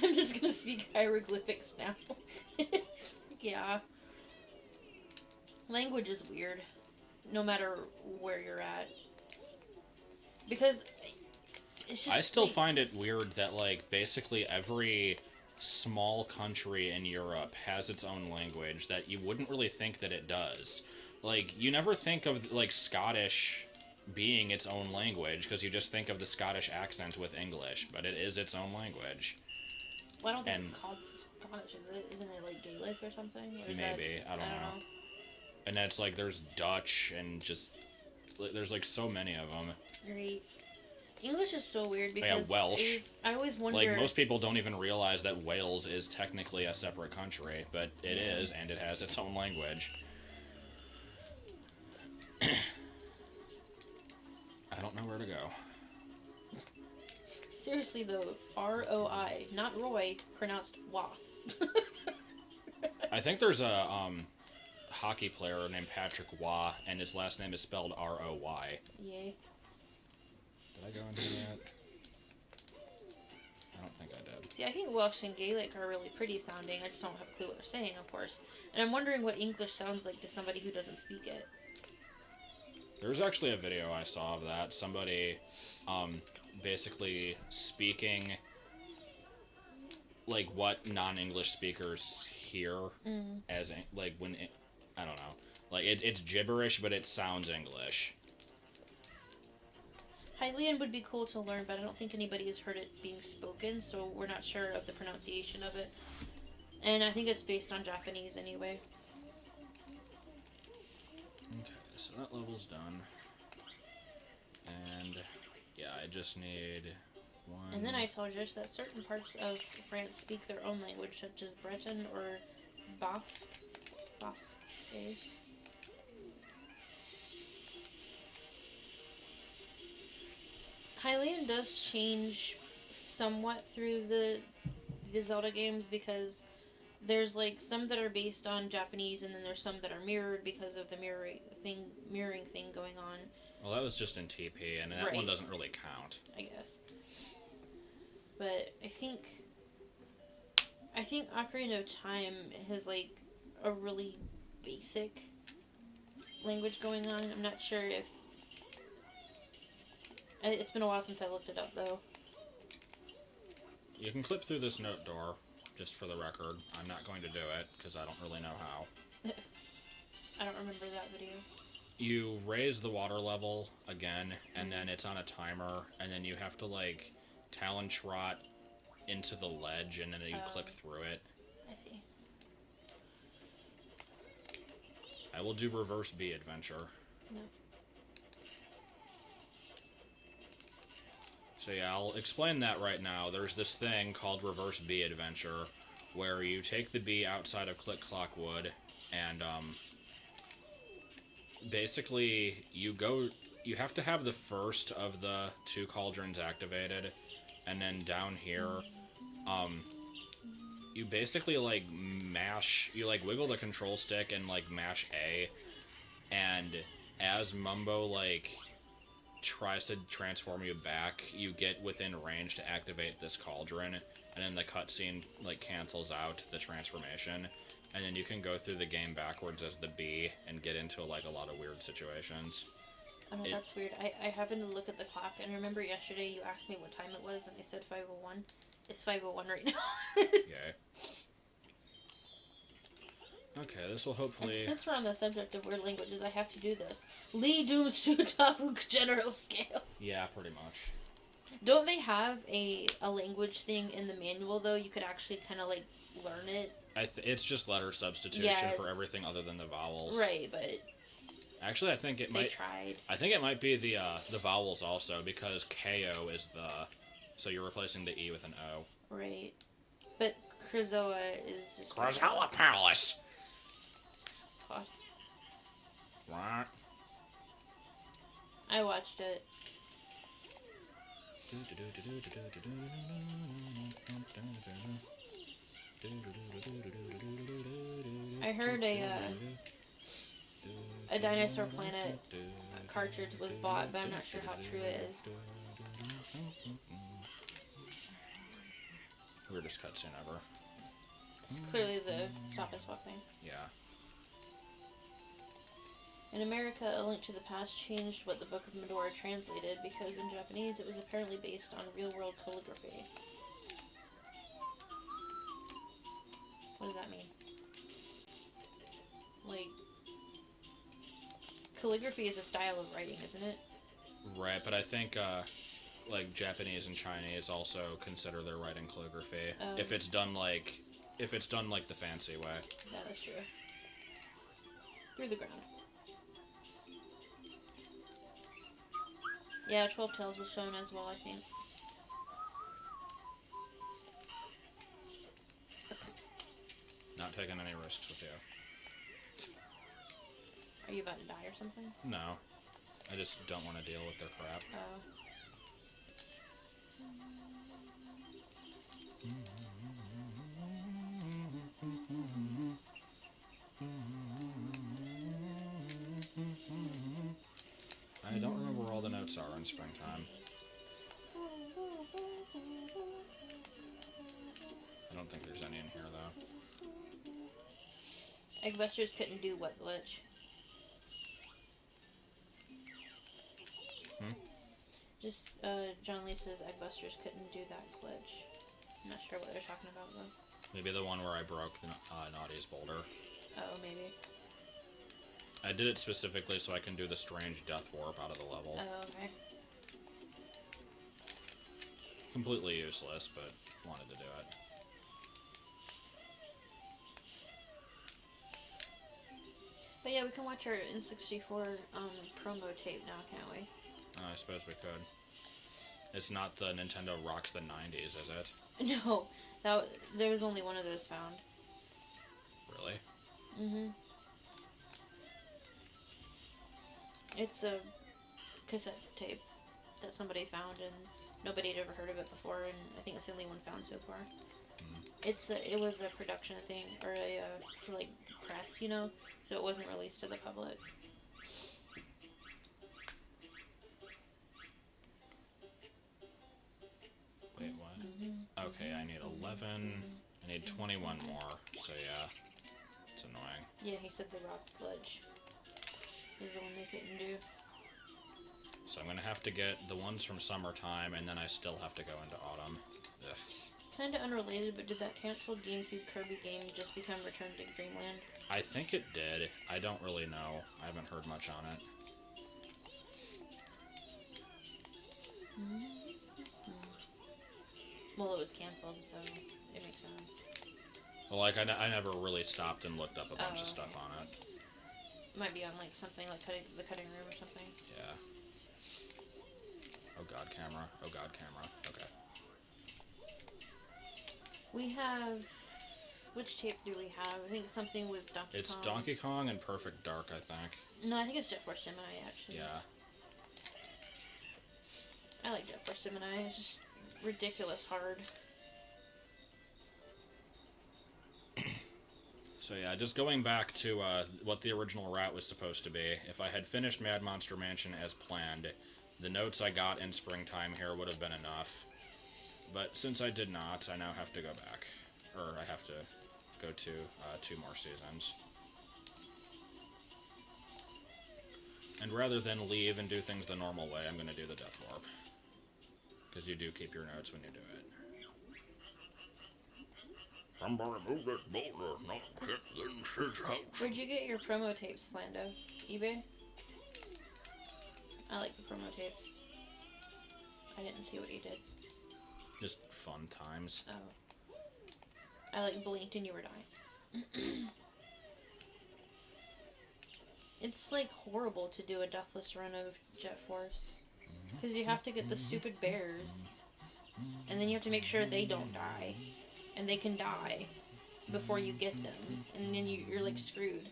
I'm just gonna speak hieroglyphics now. Yeah. Language is weird, no matter where you're at. Because it's just. I still find it weird that, like, basically every small country in Europe has its own language that you wouldn't really think that it does. Like, you never think of, like, Scottish being its own language because you just think of the Scottish accent with English, but it is its own language. Well, I don't think it's called Scottish, is it? Isn't it like Gaelic or something? Or is maybe. I don't know. And that's like, there's Dutch and just, there's like so many of them. Great. English is so weird because Welsh. I always wonder. Like, most people don't even realize that Wales is technically a separate country, but it is, and it has its own language. I don't know where to go. Seriously though, ROI, not Roy, pronounced Wa. I think there's a hockey player named Patrick Waugh, and his last name is spelled R-O-Y. Yay. Did I go in here yet? I don't think I did. See, I think Welsh and Gaelic are really pretty sounding. I just don't have a clue what they're saying, of course. And I'm wondering what English sounds like to somebody who doesn't speak it. There's actually a video I saw of that. Somebody basically speaking like what non-English speakers hear as, like, when it, I don't know, like it's gibberish, but it sounds English. Hylian would be cool to learn, but I don't think anybody has heard it being spoken, so we're not sure of the pronunciation of it. And I think it's based on Japanese anyway. Okay, so that level's done. And yeah, I just need one. And then I told Josh that certain parts of France speak their own language, such as Breton or Basque. Basque. Okay. Hylian does change somewhat through the Zelda games because there's like some that are based on Japanese, and then there's some that are mirrored because of the mirroring thing going on. Well, that was just in TP, and that one doesn't really count, I guess. But I think Ocarina of Time has like a really basic language going on. I'm not sure if it's been a while since I looked it up though. You can clip through this note door, just for the record. I'm not going to do it because I don't really know how. I don't remember that video. You raise the water level again, and then it's on a timer, and then you have to, like, talon trot into the ledge, and then you clip through it. I see. I will do reverse B adventure. No. So yeah, I'll explain that right now. There's this thing called reverse B adventure, where you take the bee outside of Click Clock Wood, and basically you have to have the first of the two cauldrons activated, and then down here You basically like mash, you like wiggle the control stick and like mash A, and as Mumbo like tries to transform you back, you get within range to activate this cauldron, and then the cutscene like cancels out the transformation, and then you can go through the game backwards as the B and get into like a lot of weird situations. Oh no, that's weird. I happened to look at the clock and remember yesterday you asked me what time it was and I said 5:01. It's 5:01 right now. Yay. Okay, this will hopefully... And since we're on the subject of weird languages, I have to do this. Lee Doom Su Tafu General Scale. Yeah, pretty much. Don't they have a language thing in the manual, though? You could actually kind of, like, learn it. It's just letter substitution for everything other than the vowels. Right, but... Actually, I think it might... They tried. I think it might be the vowels also, because KO is the... So you're replacing the E with an O. Right. But Krazoa is just... Krazoa Palace! God. What? I watched it. I heard a Dinosaur Planet cartridge was bought, but I'm not sure how true it is. Weirdest cutscene ever. It's clearly the Stop and Swap thing. Yeah. In America, A Link to the Past changed what the Book of Medora translated because in Japanese it was apparently based on real-world calligraphy. What does that mean? Like, calligraphy is a style of writing, isn't it? Right, but I think, like, Japanese and Chinese also consider their writing calligraphy. If it's done like the fancy way. Yeah, that's true. Through the ground. Yeah, 12 Tales was shown as well, I think. Not taking any risks with you. Are you about to die or something? No. I just don't want to deal with their crap. Oh. I don't remember where all the notes are in Springtime. I don't think there's any in here, though. Eggbusters couldn't do what glitch? Just, John Lee says Eggbusters couldn't do that glitch. I'm not sure what they're talking about, though. Maybe the one where I broke the Naughty's boulder. Oh, maybe. I did it specifically so I can do the strange death warp out of the level. Oh, okay. Completely useless, but wanted to do it. But yeah, we can watch our N64 promo tape now, can't we? I suppose we could. It's not the Nintendo Rocks the 90s, is it? No, there was only one of those found. Really? Mm-hmm. It's a cassette tape that somebody found, and nobody had ever heard of it before, and I think it's the only one found so far. It was a production thing, or for like press, you know, so it wasn't released to the public. Wait, what? Okay, I need 11. I need 21 more, so yeah. It's annoying. Yeah, he said the rock glitch is the one they couldn't do. So I'm gonna have to get the ones from summertime, and then I still have to go into autumn. Ugh. Kinda unrelated, but did that canceled GameCube Kirby game just become Return to Dreamland? I think it did. I don't really know. I haven't heard much on it. Well, it was canceled, so it makes sense. Well, like, I never really stopped and looked up a bunch of stuff on it. Might be on, like, something like the cutting room or something. Yeah. Oh god, camera. Oh god, camera. Okay. We have... Which tape do we have? I think something with Donkey Kong. It's Donkey Kong and Perfect Dark, I think. No, I think it's Jet Force Gemini, actually. Yeah. I like Jet Force Gemini. It's just ridiculous hard. So yeah, just going back to what the original route was supposed to be. If I had finished Mad Monster Mansion as planned, the notes I got in springtime here would have been enough. But since I did not, I now have to go back. Or I have to go to 2 more seasons. And rather than leave and do things the normal way, I'm going to do the Death Warp. Because you do keep your notes when you do it. Somebody move this boulder, not hit his house. Where'd you get your promo tapes, Flando? eBay? I like the promo tapes. I didn't see what you did. Just fun times. Oh. I like blinked and you were dying. It's like horrible to do a deathless run of Jet Force. Because you have to get the stupid bears. And then you have to make sure they don't die. And they can die before you get them. And then you're like screwed.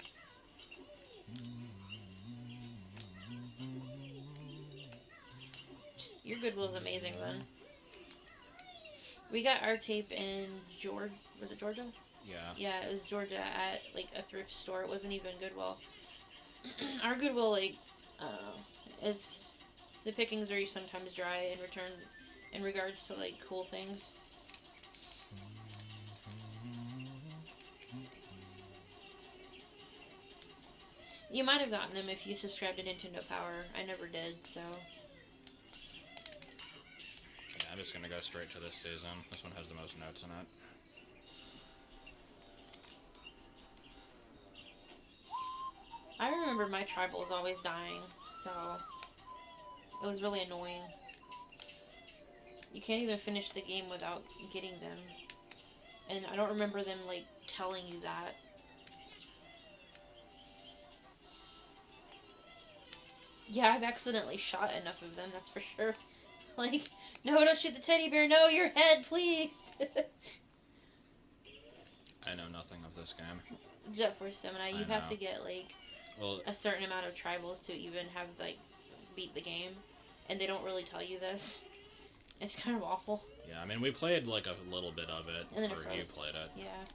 Your Goodwill is amazing then. We got our tape in Georgia. Was it Georgia? Yeah. Yeah, it was Georgia at like a thrift store. It wasn't even Goodwill. Our Goodwill, like, I don't know. It's the pickings are sometimes dry in regards to like cool things. You might have gotten them if you subscribed to Nintendo Power. I never did, so. Yeah, I'm just gonna go straight to this season. This one has the most notes in it. I remember my tribals always dying, so it was really annoying. You can't even finish the game without getting them. And I don't remember them, like, telling you that. Yeah, I've accidentally shot enough of them, that's for sure. Like, no, don't shoot the teddy bear, no, your head, please! I know nothing of this game. Jet Force Stamina, you have to get, like, a certain amount of tribals to even have, like, beat the game. And they don't really tell you this. It's kind of awful. Yeah, I mean, we played, like, a little bit of it. And then or you played it. Yeah.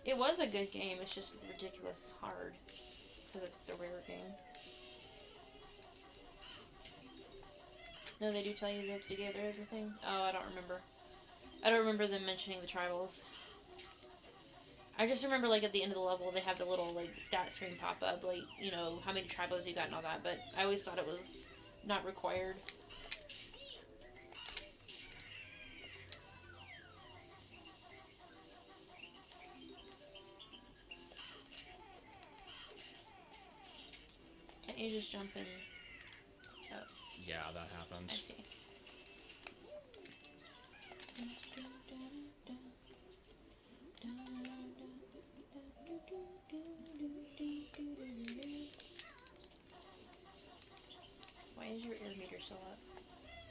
It was a good game, it's just ridiculous hard. Because it's a rare game. No, they do tell you they have to gather everything? Oh, I don't remember. I don't remember them mentioning the tribals. I just remember, like, at the end of the level, they have the little, like, stat screen pop up, like, you know, how many tribals you got and all that, but I always thought it was not required. Can't you just jump in? Oh. Yeah, that I happens. see. Why is your ear meter still up?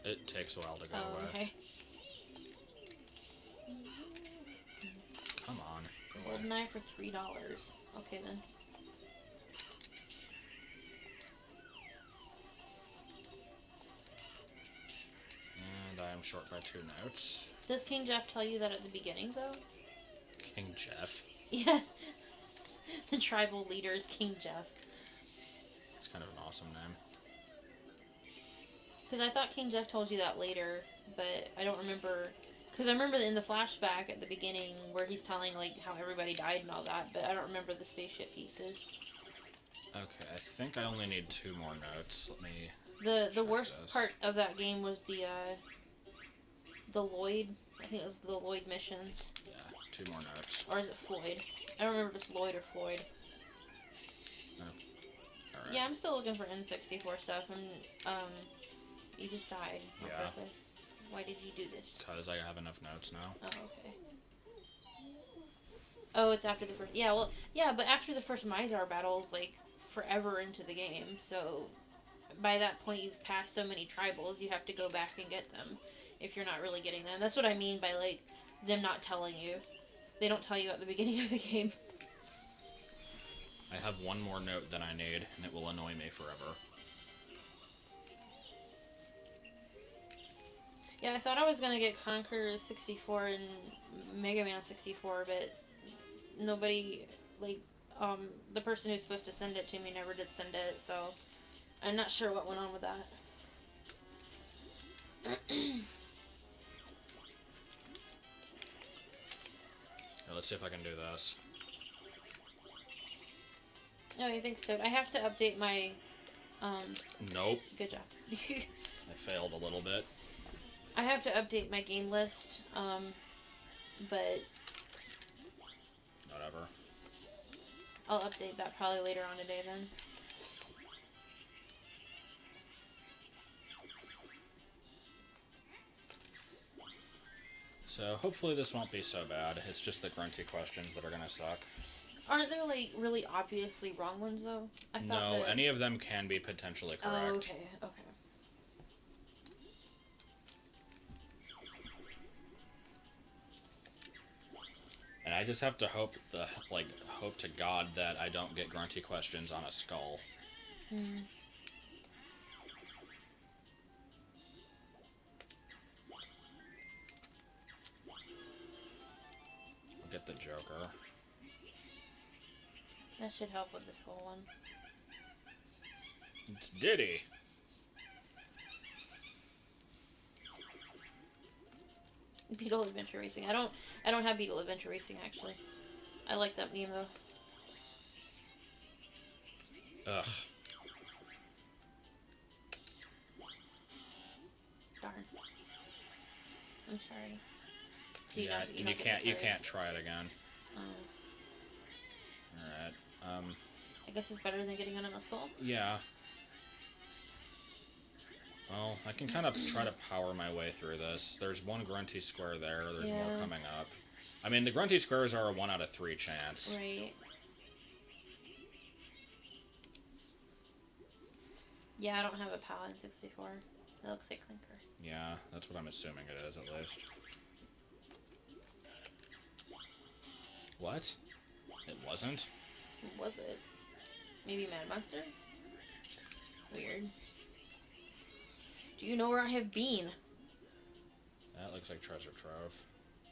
It takes a while to go away. Okay. Come on. Go Golden away. eye for $3. Okay then. And I am short by 2 notes. Does King Jeff tell you that at the beginning though? King Jeff. Yeah. The tribal leader is King Jeff. It's kind of an awesome name. Because I thought King Jeff told you that later, but I don't remember. Because I remember in the flashback at the beginning where he's telling like how everybody died and all that, but I don't remember the spaceship pieces. Okay, I think I only need 2 more notes. Let me. The worst part of that game was the Lloyd. I think it was the Lloyd missions. Yeah, 2 more notes. Or is it Floyd? I don't remember if it's Lloyd or Floyd. Oh. Alright. Yeah, I'm still looking for N64 stuff, and you just died on Yeah. purpose. Why did you do this? Because I have enough notes now. Oh, okay. Oh, it's after the first... Yeah, well, yeah, but after the first Mizar battle's, like, forever into the game, so by that point you've passed so many tribals, you have to go back and get them if you're not really getting them. That's what I mean by, like, them not telling you. They don't tell you at the beginning of the game. I have 1 more note than I need, and it will annoy me forever. Yeah, I thought I was gonna get Conquer 64 and Mega Man 64, but nobody, like, the person who's supposed to send it to me never did send it, so I'm not sure what went on with that. Let's see if I can do this. Oh, yeah, thanks, Toad. I have to update my, Nope. good job. I failed a little bit. I have to update my game list, but Whatever. I'll update that probably later on today then. So hopefully this won't be so bad. It's just the grunty questions that are gonna suck. Aren't there, like, really obviously wrong ones, though? I thought No, that... any of them can be potentially correct. Oh, okay, okay. And I just have to hope to God that I don't get grunty questions on a skull. Hmm. I'll get the Joker. That should help with this whole one. It's Diddy. Beetle Adventure Racing. I don't have Beetle Adventure Racing, actually. I like that game, though. Ugh. Darn. I'm sorry. So Yeah, and you can't try it again. Oh. Alright. I guess it's better than getting it on a skull? Yeah. Well, I can kind of try to power my way through this. There's one grunty square there. There's more coming up. I mean, the grunty squares are a 1 out of 3 chance. Right. Yeah, I don't have a PAL in 64. It looks like Clinker. Yeah, that's what I'm assuming it is, at least. What? It wasn't? What was it? Maybe Mad Monster? Weird. Do you know where I have been? That looks like Treasure Trove.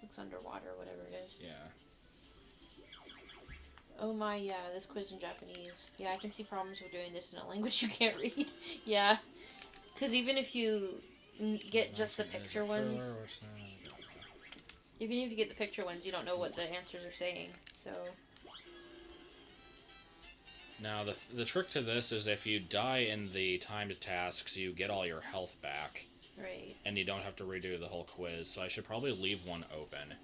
Looks underwater, whatever it is. Yeah. Oh my, yeah, this quiz in Japanese. Yeah, I can see problems with doing this in a language you can't read. Yeah. Because even if you get just the picture ones... Even if you get the picture ones, you don't know what the answers are saying, so... Now, the trick to this is if you die in the timed tasks, you get all your health back. Right. And you don't have to redo the whole quiz, so I should probably leave one open.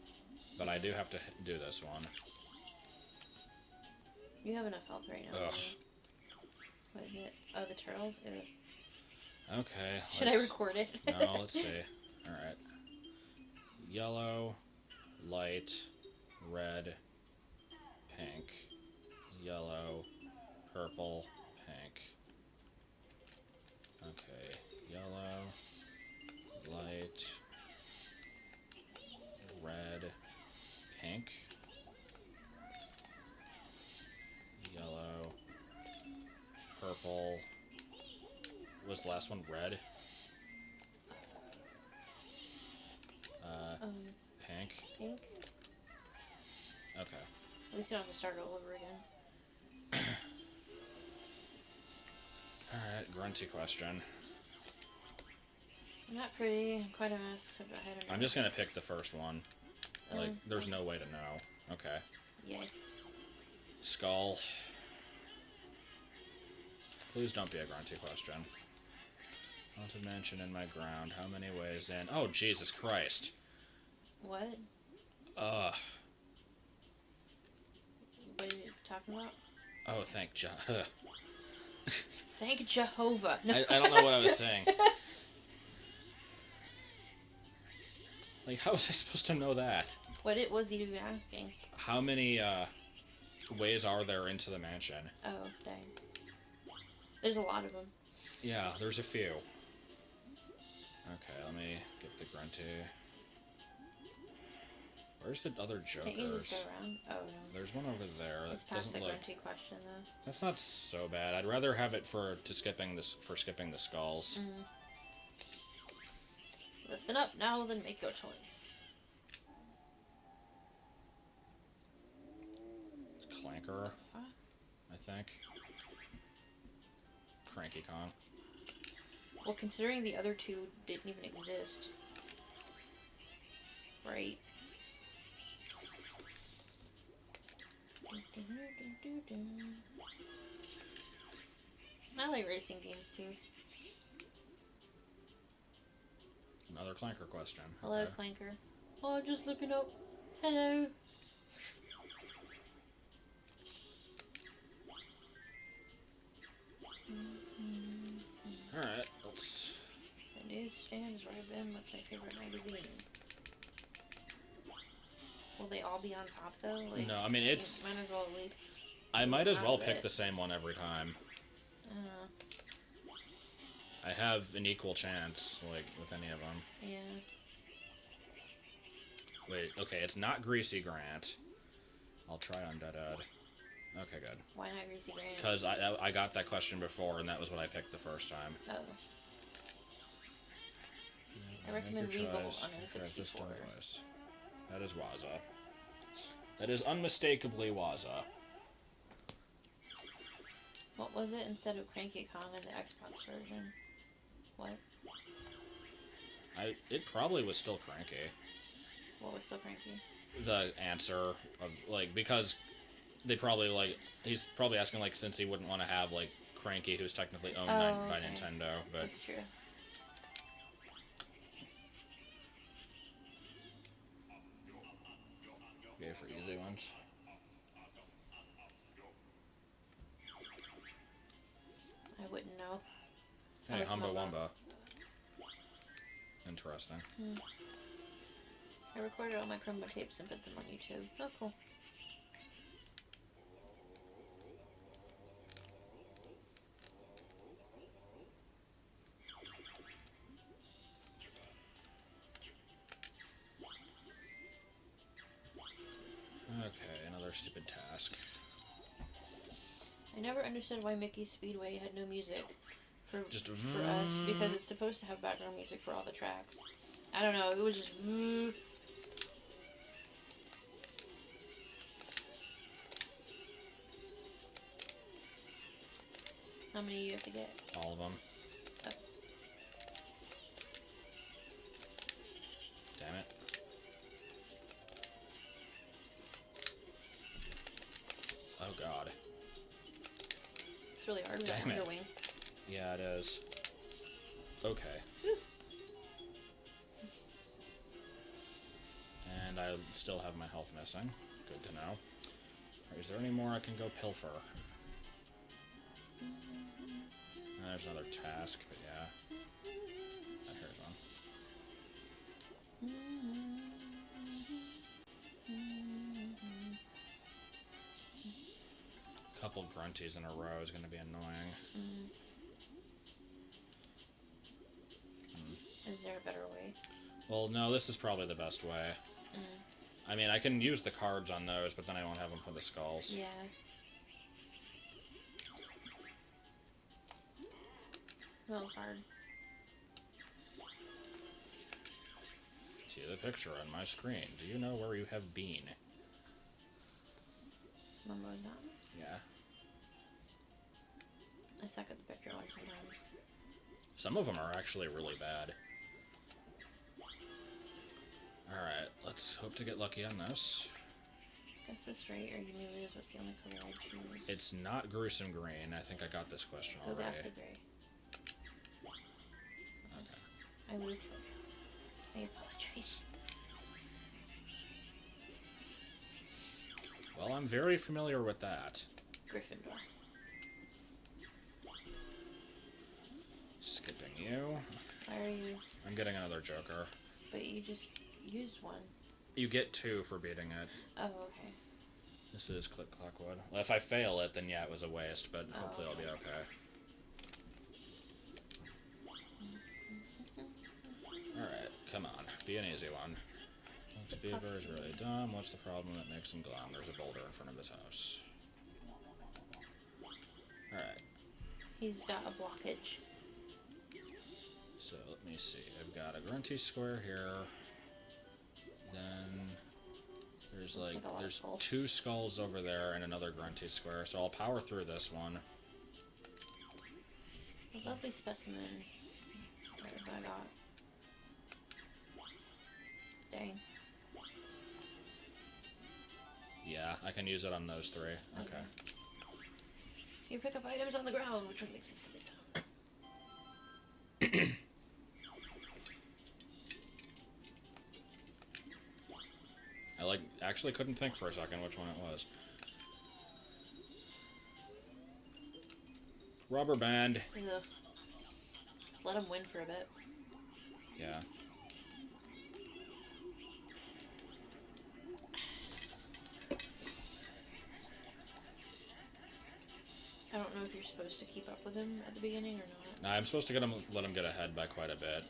But I do have to do this one. You have enough health right now. Ugh. What is it? Oh, the turtles? Ew. Okay. Should I record it? No, let's see. Alright. Yellow, light, red, pink, yellow, purple, pink. Okay. Yellow, light, red, pink, yellow, purple. Was the last one red? Pink. Pink? Okay. At least you don't have to start all over again. Alright, grunty question. I'm not pretty. I'm quite a mess. I'm just gonna pick the first one. Like, there's no way to know. Okay. Yay. Skull. Please don't be a grunty question. Haunted mansion in my ground. How many ways in? Oh, Jesus Christ. What? Ugh. What are you talking about? Oh, thank Thank Jehovah. No. I don't know what I was saying. Like, how was I supposed to know that? What was he even asking? How many ways are there into the mansion? Oh, dang. There's a lot of them. Yeah, there's a few. Okay, let me get the grunty. Where's the other jokers? Can't you just go around? Oh, no. There's one over there. It's That past doesn't the look... grunty question, though. That's not so bad. I'd rather have it for skipping the skulls. Mm. Listen up now, then make your choice. Clanker, Fuck. I think. Cranky Kong. Well, considering the other two didn't even exist. Right. I like racing games too. Another Clanker question. Hello, Okay. Clanker. Oh, just looking up. Hello. Alright, let's... The newsstand is where I've been. What's my favorite magazine? Will they all be on top though? Like, No, I mean, it's... Might as well at least... I might as well out of pick it. the same one every time. Uh, I have an equal chance, like, with any of them. yeah. Wait, okay, it's not Greasy Grant. I'll try Undead Ed. Okay, good. Why not Greasy Grant? Because I got that question before, and that was what I picked the first time. Oh. I recommend Revolt on N64. That is Waza. That is unmistakably Waza. What was it instead of Cranky Kong in the Xbox version? What? It probably was still Cranky. What was so cranky? The answer of, like, because they probably, like, he's probably asking, like, since he wouldn't want to have, like, Cranky, who's technically owned by Nintendo, but... That's true. Okay, for easy ones. I wouldn't know. Hey, it's Humba Mumba. Wumba. Interesting. I recorded all my promo tapes and put them on YouTube. Oh, cool. Okay, another stupid task. I never understood why Mickey's Speedway had no music for Just us, because it's supposed to have background music for all the tracks. I don't know, it was just... How many you have to get? All of them. Oh. Damn it. Oh god. It's really hard with that Damn it. Underwing. Yeah, it is. Okay. Whew. And I still have my health missing. Good to know. Is there any more I can go pilfer? There's another task, but yeah. Here's one. Couple grunties in a row is going to be annoying. Is there a better way? Well, no, this is probably the best way. I mean, I can use the cards on those, but then I won't have them for the skulls. Yeah. That was hard. See the picture on my screen. Do you know where you have been? Remember that? Yeah. I suck at the picture one sometimes. Some of them are actually really bad. Alright, let's hope to get lucky on this. Guess this right, or you may lose. What's the only color I choose? It's not gruesome green. I think I got this question Go already. ghastly gray. Okay. I would have killed you. I apologize. Well, I'm very familiar with that. Gryffindor. Skipping you. Why are you? I'm getting another Joker. But you just used one. You get 2 for beating it. Oh, okay. This is Click Clockwood. Well, if I fail it, then yeah, it was a waste, but hopefully I'll be okay. Alright, come on. Be an easy one. Looks Beaver is really dumb. What's the problem that makes him glum? There's a boulder in front of his house. Alright. He's got a blockage. So, let me see. I've got a Grunty square here. Then... Looks like a lot of there's skulls. 2 skulls over there and another Grunty square, so I'll power through this one. A lovely specimen. Whatever I got. Dang. Yeah, I can use it on those 3. Okay. You pick up items on the ground, which one makes a silly sound. I actually couldn't think for a second which one it was. Rubber band. Ugh. Just let him win for a bit. Yeah. I don't know if you're supposed to keep up with him at the beginning or not. Nah, I'm supposed to let him get ahead by quite a bit.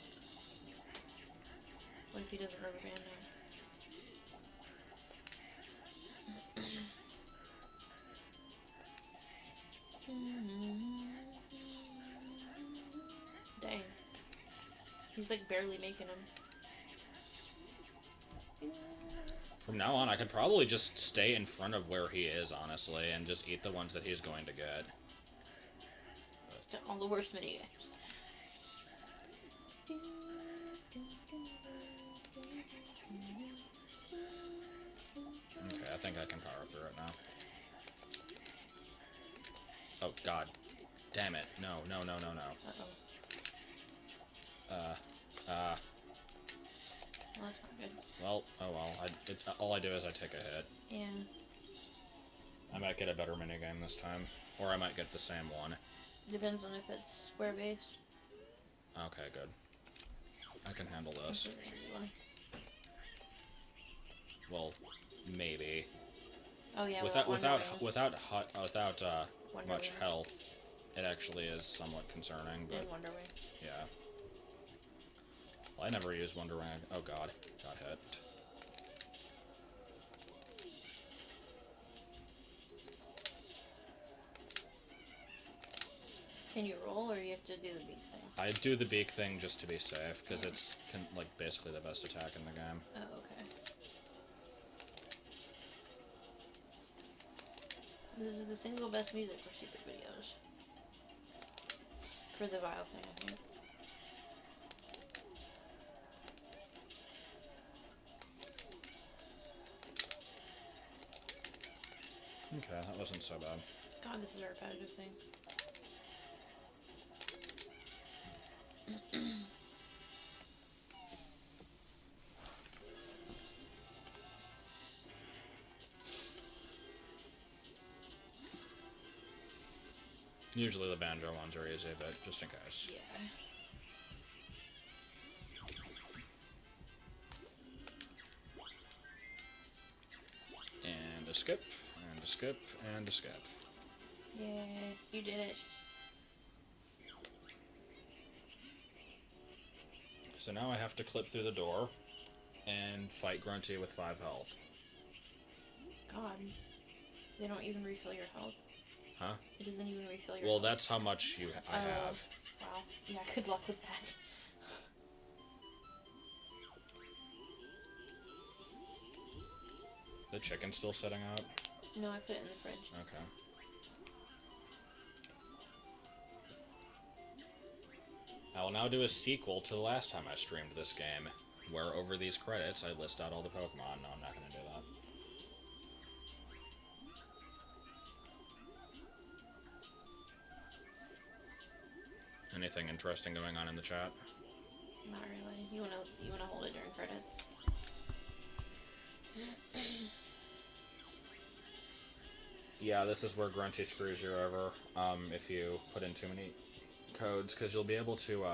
What if he doesn't rubber band now? Dang. He's like barely making him. From now on, I could probably just stay in front of where he is, honestly, and just eat the ones that he's going to get. All the worst minigames. Okay, I think I can power through it now. Oh, God. Damn it. No, no, no, no, no. Uh-oh. Well, that's not good. Well, oh well. All I do is I take a hit. Yeah. I might get a better minigame this time. Or I might get the same one. Depends on if it's square-based. Okay, good. I can handle this. This is an easy one. Well, maybe. Oh yeah, Without Wonder much Wing. health, it actually is somewhat concerning. But And Wonder Wing. yeah. Well, I never used Wonder Wing. Oh God, got hit. Can you roll, or you have to do the beak thing? I do the beak thing just to be safe, because it's like basically the best attack in the game. Oh, okay. This is the single best music for stupid videos. For the Vile thing, I think. Okay, that wasn't so bad. God, this is a repetitive thing. Usually the banjo ones are easy, but just in case. Yeah. And a skip, and a skip, and a skip. Yeah, you did it. So now I have to clip through the door and fight Grunty with 5 health. God. They don't even refill your health. Huh? It doesn't even refill your Well, health. that's how much I have. Wow. Yeah, good luck with that. The chicken's still setting out? No, I put it in the fridge. Okay. I will now do a sequel to the last time I streamed this game, where over these credits I list out all the Pokemon. No, I'm not going to do that. Anything interesting going on in the chat? Not really. You wanna hold it during credits? Yeah, this is where Grunty screws you over if you put in too many codes, because you'll be able to.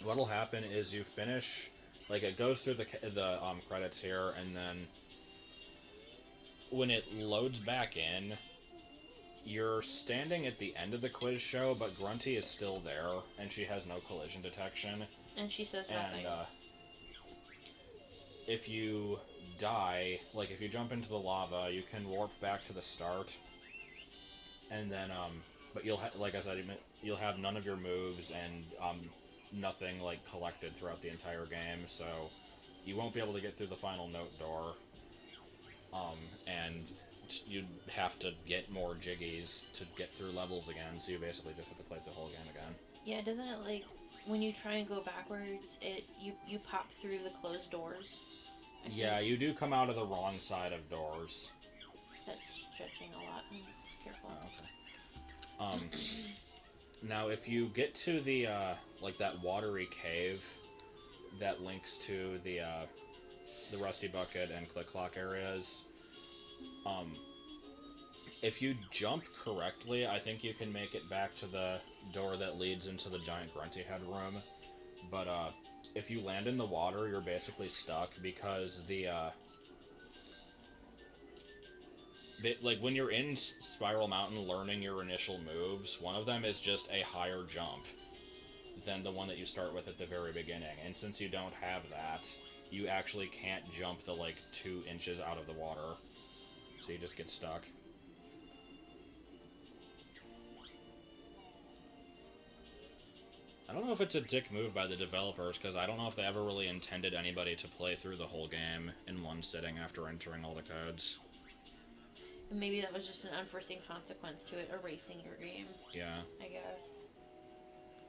What'll happen is you finish, like it goes through the credits here, and then when it loads back in, you're standing at the end of the quiz show, but Grunty is still there, and she has no collision detection. And she says nothing. And if you die, like if you jump into the lava, you can warp back to the start, and then but like I said, you'll have none of your moves and nothing like collected throughout the entire game, so you won't be able to get through the final note door. and you'd have to get more jiggies to get through levels again, so you basically just have to play the whole game again. Yeah, doesn't it like when you try and go backwards, you pop through the closed doors? Yeah, you do come out of the wrong side of doors. That's stretching a lot. Careful. Oh, okay. Now, if you get to the like that watery cave that links to the Rusty Bucket and Click Clock areas, if you jump correctly, I think you can make it back to the door that leads into the giant Grunty head room. But if you land in the water, you're basically stuck because like when you're in Spiral Mountain learning your initial moves, one of them is just a higher jump than the one that you start with at the very beginning. And since you don't have that, you actually can't jump the like 2 inches out of the water. So you just get stuck. I don't know if it's a dick move by the developers, because I don't know if they ever really intended anybody to play through the whole game in one sitting after entering all the codes. Maybe that was just an unforeseen consequence to it erasing your game. Yeah. I guess.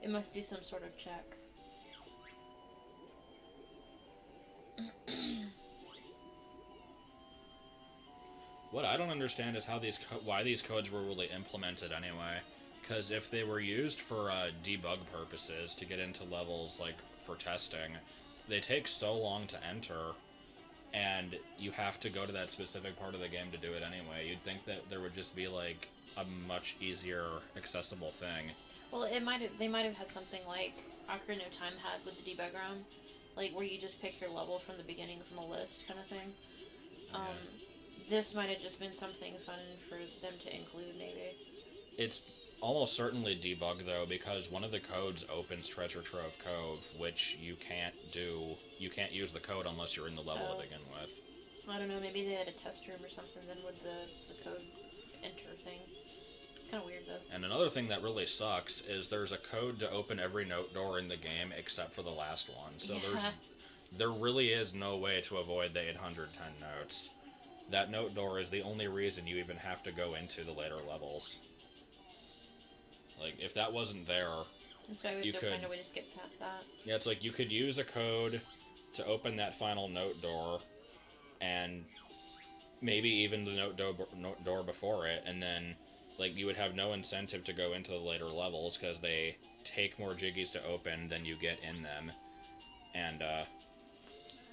It must do some sort of check. What I don't understand is how why these codes were really implemented anyway. Because if they were used for debug purposes to get into levels like for testing, they take so long to enter, and you have to go to that specific part of the game to do it anyway. You'd think that there would just be like a much easier accessible thing. Well, they might have had something like Ocarina of Time had with the debug room, like where you just pick your level from the beginning from a list kind of thing. Yeah. This might have just been something fun for them to include, maybe. It's almost certainly debug though, because one of the codes opens Treasure Trove Cove, which you can't do. You can't use the code unless you're in the level to begin with. I don't know, maybe they had a test room or something then with the code enter thing. Kind of weird though. And another thing that really sucks is there's a code to open every note door in the game except for the last one. So there really is no way to avoid the 810 notes. That note door is the only reason you even have to go into the later levels. Like, if that wasn't there, that's why we have to find a way to skip past that. Yeah, it's like you could use a code to open that final note door, and maybe even the note door before it, and then like you would have no incentive to go into the later levels because they take more jiggies to open than you get in them. And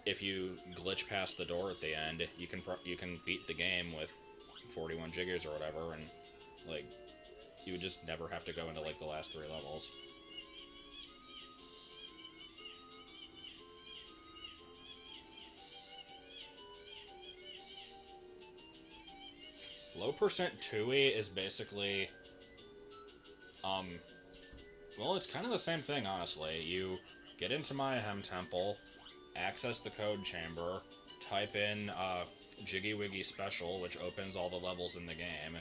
if you glitch past the door at the end, you can beat the game with 41 jiggies or whatever, and like you would just never have to go into like the last 3 levels. Low percent TUI is basically, well, it's kind of the same thing, honestly. You get into Mayhem Temple, access the code chamber, type in Jiggy Wiggy Special, which opens all the levels in the game,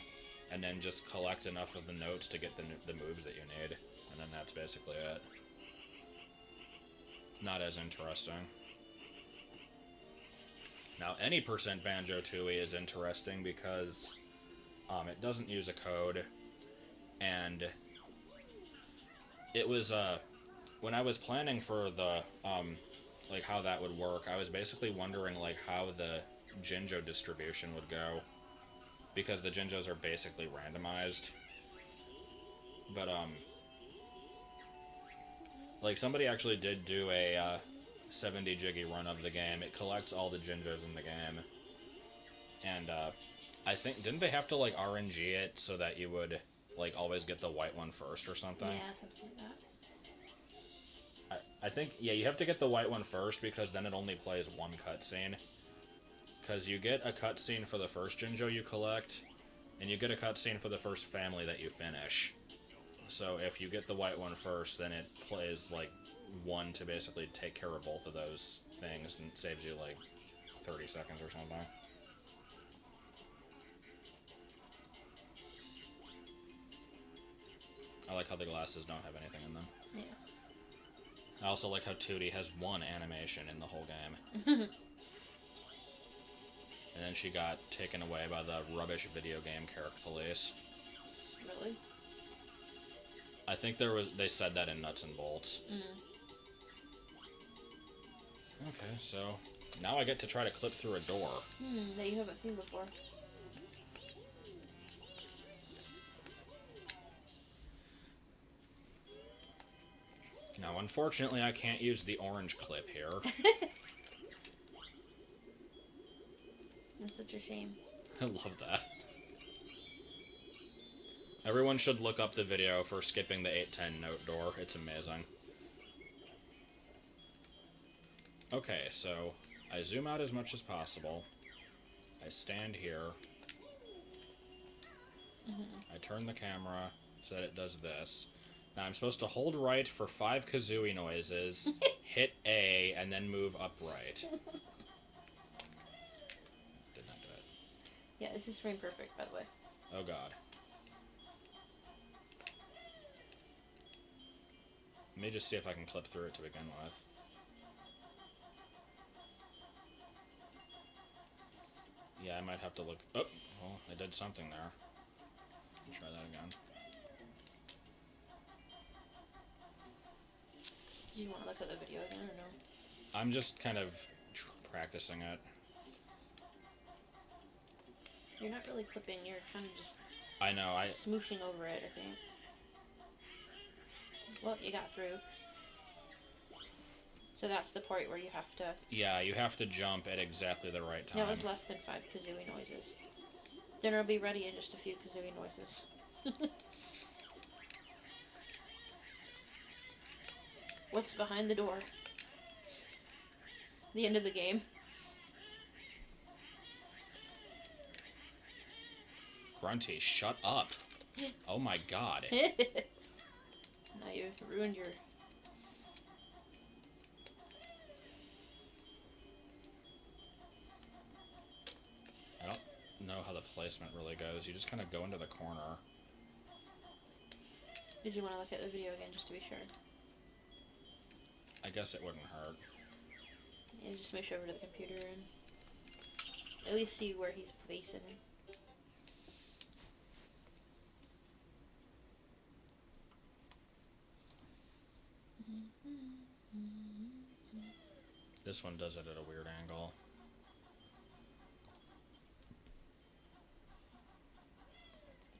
and then just collect enough of the notes to get the moves that you need, and then that's basically it. It's not as interesting. Now, any percent Banjo-Tooie is interesting because it doesn't use a code, and it was, when I was planning for the, like, how that would work, I was basically wondering, like, how the Jinjo distribution would go, because the Jinjos are basically randomized. But, like, somebody actually did do a 70 jiggy run of the game. It collects all the Jinjos in the game. And, I think, didn't they have to, like, RNG it so that you would, like, always get the white one first or something? Yeah, something like that. I think, yeah, you have to get the white one first because then it only plays one cutscene. Because you get a cutscene for the first Jinjo you collect, and you get a cutscene for the first family that you finish. So if you get the white one first, then it plays, like, one to basically take care of both of those things and saves you, like, 30 seconds or something. I like how the glasses don't have anything in them. Yeah. I also like how Tootie has one animation in the whole game. and then she got taken away by the rubbish video game character police. Really? I think they said that in Nuts and Bolts. Okay, so now I get to try to clip through a door. That you haven't seen before. Now, unfortunately, I can't use the orange clip here. It's such a shame. I love that. Everyone should look up the video for skipping the 810 note door. It's amazing. Okay, so I zoom out as much as possible. I stand here. I turn the camera so that it does this. Now I'm supposed to hold right for 5 Kazooie noises, hit A, and then move upright. Did not do it. Yeah, this is frame perfect, by the way. Oh god. Let me just see if I can clip through it to begin with. Yeah, I might have to look... Oh, well, I did something there. I'll try that again. Do you want to look at the video again, or no? I'm just kind of practicing it. You're not really clipping, you're kind of just... I know, smooshing over it, I think. Well, you got through. So that's the part where you have to... Yeah, you have to jump at exactly the right time. That was less than 5 Kazooie noises. Dinner will be ready in just a few Kazooie noises. What's behind the door? The end of the game. Grunty, shut up. Oh my god. Now you've ruined your... I don't know how the placement really goes. You just kind of go into the corner. Did you want to look at the video again just to be sure? I guess it wouldn't hurt. Yeah, just switch over to the computer and at least see where he's facing. This one does it at a weird angle.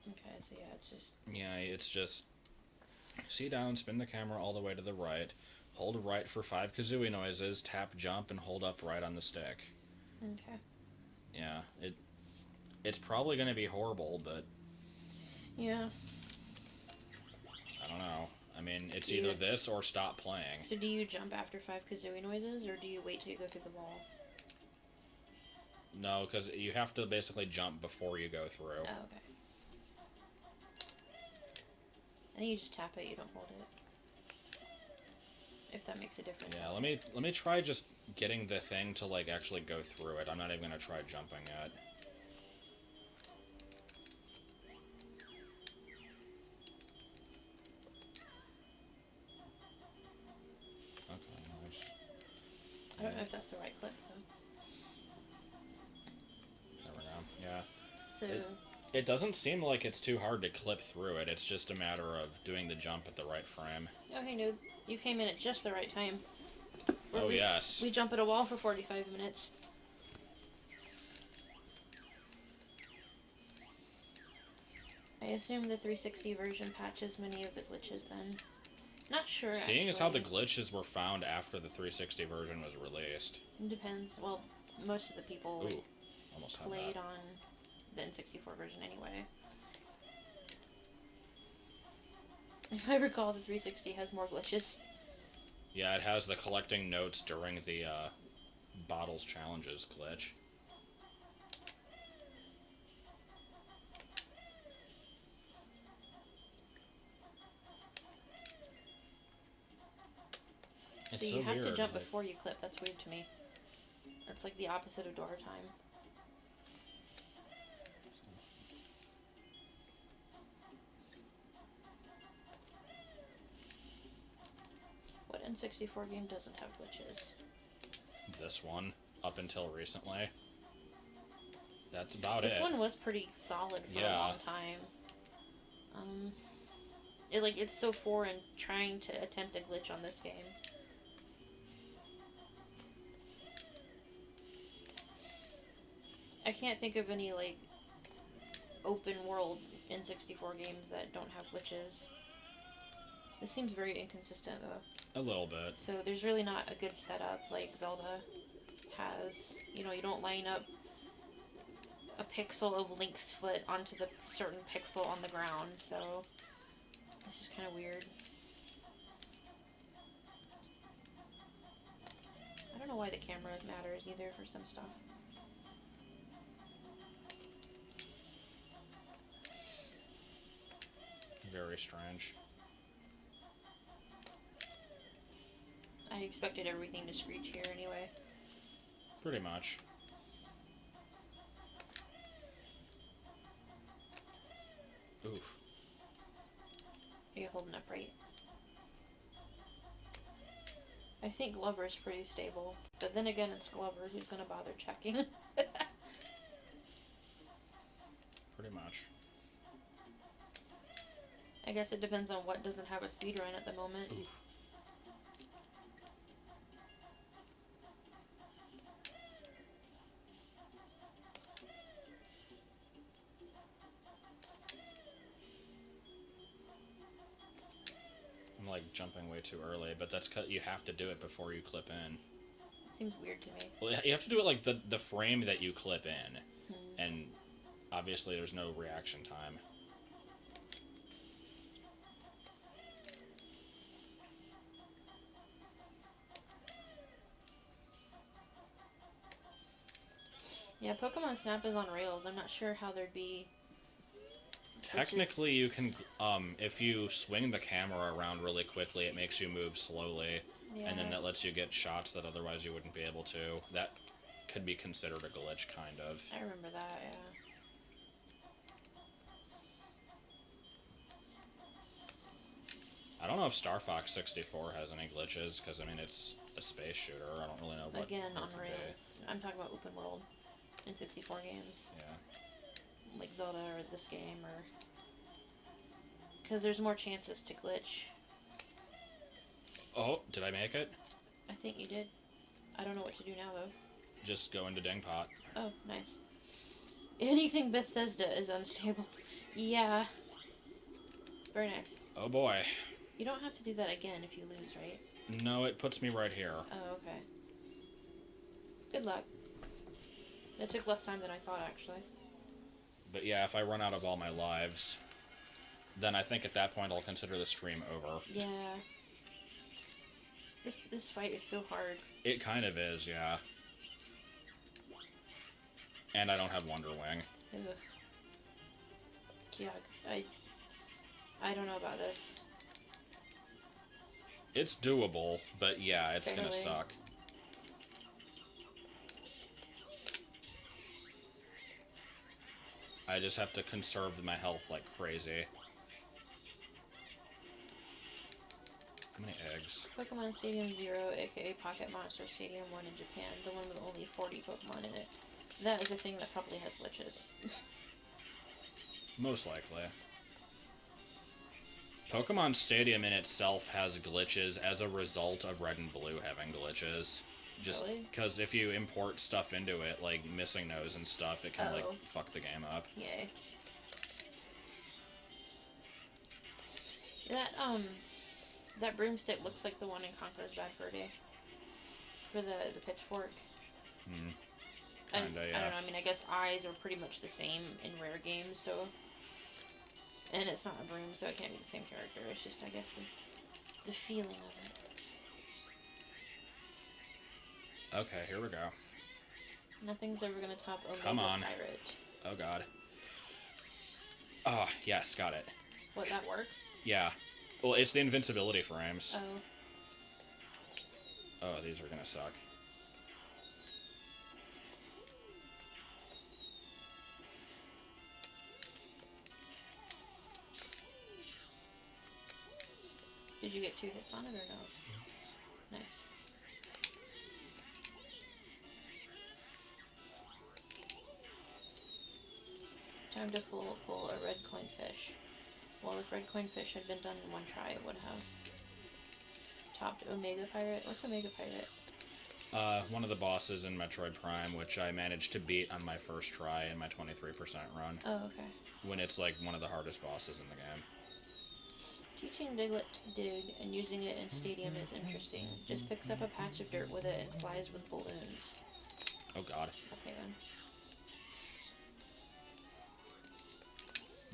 Okay, so yeah, it's just... Yeah, it's just... See down, spin the camera all the way to the right. Hold right for 5 Kazooie noises, tap jump, and hold up right on the stick. Okay. Yeah, it's probably going to be horrible, but... Yeah. I don't know. I mean, it's either this or stop playing. So do you jump after 5 Kazooie noises, or do you wait till you go through the wall? No, because you have to basically jump before you go through. Oh, okay. I think you just tap it, you don't hold it. If that makes a difference. Yeah, let me try just getting the thing to, like, actually go through it. I'm not even going to try jumping yet. Okay, nice. I don't know if that's the right clip, though. There we go. Yeah. So... It doesn't seem like it's too hard to clip through it. It's just a matter of doing the jump at the right frame. Oh, hey, noob. You came in at just the right time. Oh, yes. We jump at a wall for 45 minutes. I assume the 360 version patches many of the glitches then. Not sure, Seeing as how the glitches were found after the 360 version was released. It depends. Well, most of the people almost played on the N64 version anyway. If I recall, the 360 has more glitches. Yeah, it has the collecting notes during the bottles challenges glitch. So you have to jump before you clip. That's weird to me. That's like the opposite of door time. What N64 game doesn't have glitches? This one, up until recently. That's about This it. one was pretty solid for a Yeah. long time. Um, it's so foreign trying to attempt a glitch on this game. I can't think of any like open world N64 games that don't have glitches. This seems very inconsistent though. A little bit. So there's really not a good setup like Zelda has. You know, you don't line up a pixel of Link's foot onto the certain pixel on the ground, so it's just kind of weird. I don't know why the camera matters either for some stuff. Very strange. I expected everything to screech here anyway. Pretty much. Oof. Are you holding up right? I think Glover's pretty stable, but then again, it's Glover who's gonna bother checking. Pretty much. I guess it depends on what doesn't have a speedrun at the moment. Oof. I'm like jumping way too early, but that's 'cause you have to do it before you clip in. It seems weird to me. Well, you have to do it like the frame that you clip in, and obviously there's no reaction time. Yeah, Pokemon Snap is on rails. I'm not sure how there'd be... Technically, you can, if you swing the camera around really quickly, it makes you move slowly, Yeah. and then that lets you get shots that otherwise you wouldn't be able to. That could be considered a glitch, kind of. I remember that, yeah. I don't know if Star Fox 64 has any glitches, because, I mean, it's a space shooter. I don't really know what Again, what on it could rails. I'm talking about open world in 64 games. be. Yeah. Like Zelda or this game, or... Because there's more chances to glitch. Oh, did I make it? I think you did. I don't know what to do now, though. Just go into Dingpot. Oh, nice. Anything Bethesda is unstable. Yeah. Very nice. Oh boy. You don't have to do that again if you lose, right? No, it puts me right here. Oh, okay. Good luck. It took less time than I thought, actually. But yeah, if I run out of all my lives, then I think at that point I'll consider the stream over. Yeah. This fight is so hard. It kind of is, yeah. And I don't have Wonder Wing. Ugh. Yeah, I don't know about this. It's doable, but yeah, it's gonna Barely. suck. I just have to conserve my health like crazy. How many eggs? Pokemon Stadium 0, aka Pocket Monster Stadium 1 in Japan, the one with only 40 Pokemon in it. That is a thing that probably has glitches. Most likely. Pokemon Stadium in itself has glitches as a result of Red and Blue having glitches. Just Really? because if you import stuff into it, like Missing Nose and stuff, it can like Oh. fuck the game up. Yay. That broomstick looks like the one in Conker's Bad Fur Day. For the pitchfork. Kinda, yeah. I don't know, I mean, I guess eyes are pretty much the same in rare games, so... And it's not a broom, so it can't be the same character. It's just, I guess, the feeling of it. Okay, here we go. Nothing's ever gonna top Omega Come on. Pirate. Oh god. Oh, yes, got it. What, that works? Yeah. Well, it's the invincibility frames. Oh. Oh, these are gonna suck. Did you get 2 hits on it or no? Nice. Time to pull a red coin fish. Well, if red coin fish had been done in one try, it would have topped Omega Pirate. What's Omega Pirate? One of the bosses in Metroid Prime, which I managed to beat on my first try in my 23% run. Oh, okay. When it's like one of the hardest bosses in the game. Teaching Diglett to dig and using it in Stadium is interesting. Just picks up a patch of dirt with it and flies with balloons. Oh god. Okay then.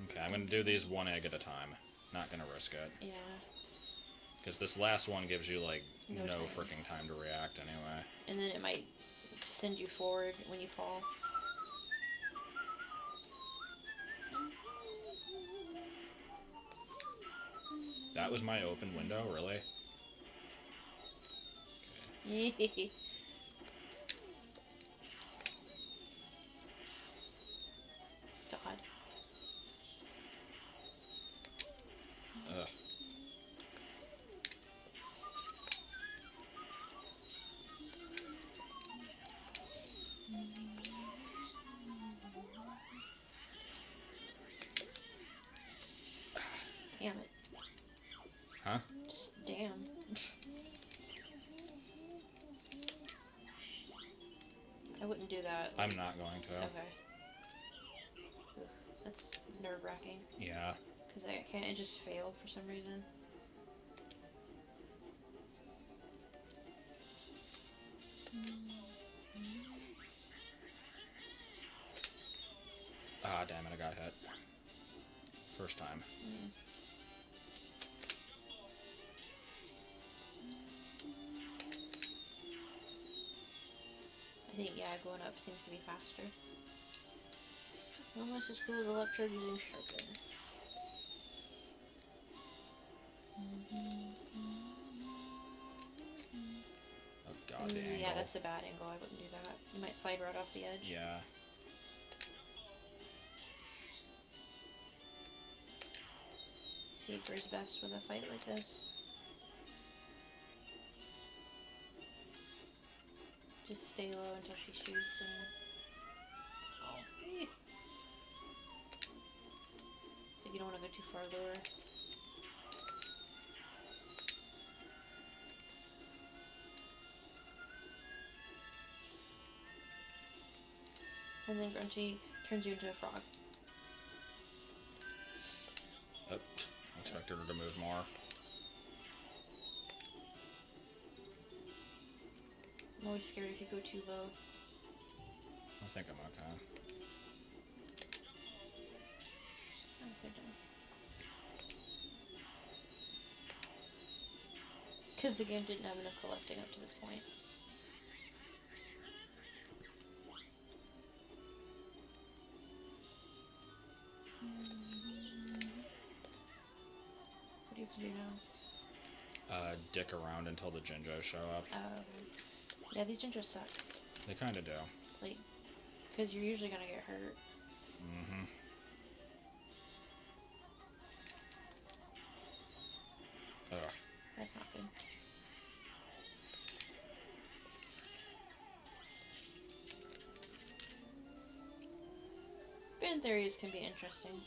Okay, I'm gonna do these one egg at a time. Not gonna risk it. Yeah. Because this last one gives you, like, no time. freaking time to react anyway. And then it might send you forward when you fall. That was my open window, really? Okay. God. Ugh. Damn it. Huh? Just damn. I wouldn't do that. I'm not going to. Okay. Ugh, that's nerve-wracking. Yeah. Because I can't just fail for some reason. Ah, damn it, I got hit. First time. I think, yeah, going up seems to be faster. Almost as cool as Electrode using Sharpen. Oh god, the angle. Yeah, that's a bad angle. I wouldn't do that. You might slide right off the edge. Yeah. Safer is best with a fight like this. Just stay low until she shoots and... Oh. So you don't want to go too far lower. And then Grunty turns you into a frog. Oh, expected her to move more. I'm always scared if you go too low. I think I'm okay. Oh, good job. Because the game didn't have enough collecting up to this point. What do you have to do now? Dick around until the Jinjos show up. Yeah, these Jinjos suck. They kinda do. Like, because you're usually gonna get hurt. Mm-hmm. Ugh. That's not good. Spin theories can be interesting.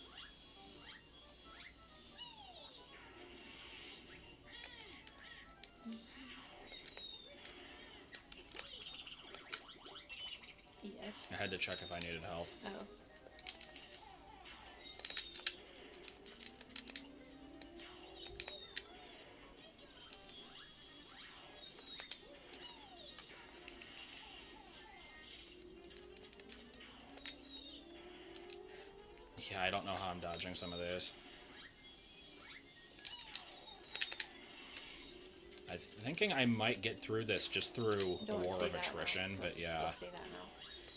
Yes. I had to check if I needed health. Oh. Yeah, I don't know how I'm dodging some of these. I'm thinking I might get through this just through a war of attrition, but yeah. Don't say that now.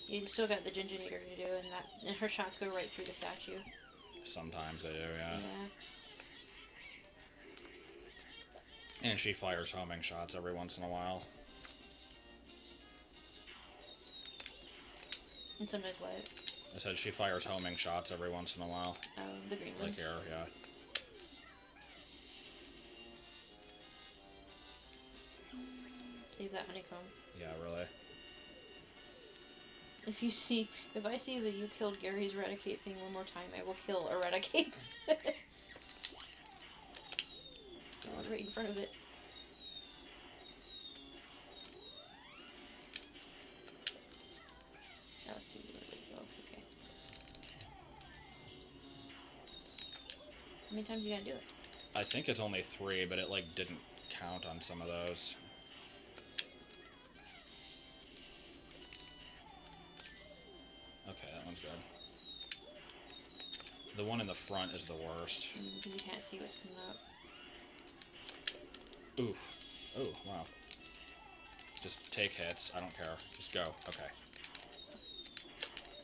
You still got the Gingenator to do, and her shots go right through the statue. Sometimes they do, yeah. Yeah. And she fires homing shots every once in a while. And sometimes what? I said she fires homing shots every once in a while. Oh, the green ones. Like here, yeah. Save that honeycomb. Yeah, really. If I see that you killed Gary's Eradicate thing one more time, I will kill Eradicate. Going right in front of it. That was too early. Oh, okay. How many times you gotta do it? I think it's only 3, but it like didn't count on some of those. Okay, that one's good. The one in the front is the worst. Because you can't see what's coming up. Oof. Oh, wow. Just take hits. I don't care. Just go. Okay.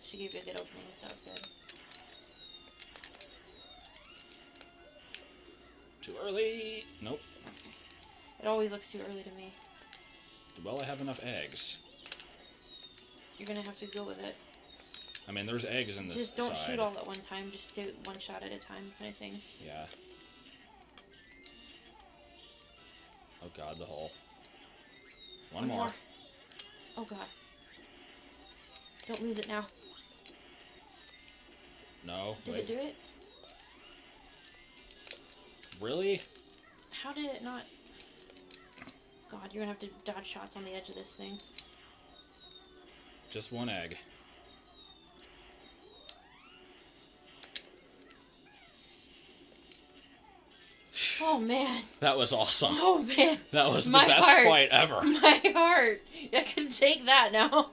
She gave you a good opening, so that was good. Too early. Nope. Okay. It always looks too early to me. Well, I have enough eggs. You're gonna have to go with it. I mean, there's eggs in this Just don't side. shoot all at one time. Just do it one shot at a time, kind of thing. Yeah. Oh god, the hole. One more. Oh god. Don't lose it now. No. Did wait. it do it? Really? How did it not? God, you're gonna have to dodge shots on the edge of this thing. Just one egg. Oh man. That was awesome. Oh man. That was the My best heart. fight ever. My heart. I can take that now.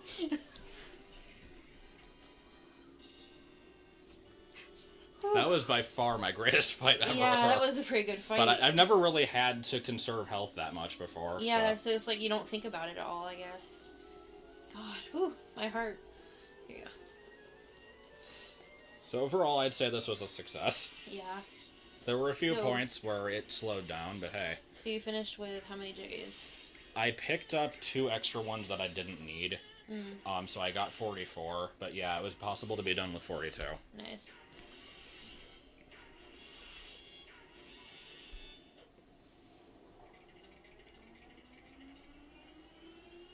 That was by far my greatest fight ever. Yeah, that was a pretty good fight. But I've never really had to conserve health that much before. Yeah, so it's like you don't think about it at all, I guess. God, whew, my heart. Here you go. So overall, I'd say this was a success. Yeah. There were a few points where it slowed down, but hey. So you finished with how many jiggies? I picked up 2 extra ones that I didn't need. So I got 44, but yeah, it was possible to be done with 42. Nice.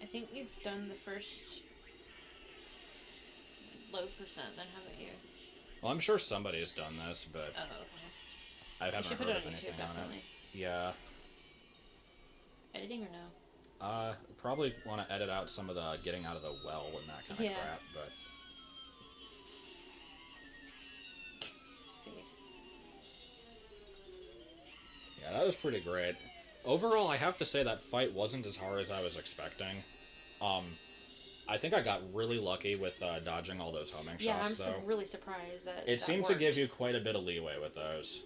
I think you've done the first low percent then, haven't you? Well, I'm sure somebody's done this, but Oh, okay. I You haven't should heard put it of on anything YouTube, on it. definitely. Yeah. Editing or no? Probably want to edit out some of the getting out of the well and that kind of crap, but... Face. Yeah, that was pretty great. Overall, I have to say that fight wasn't as hard as I was expecting. I think I got really lucky with dodging all those homing Yeah, shots, though. I'm really surprised that It that seemed to worked. give you quite a bit of leeway with those.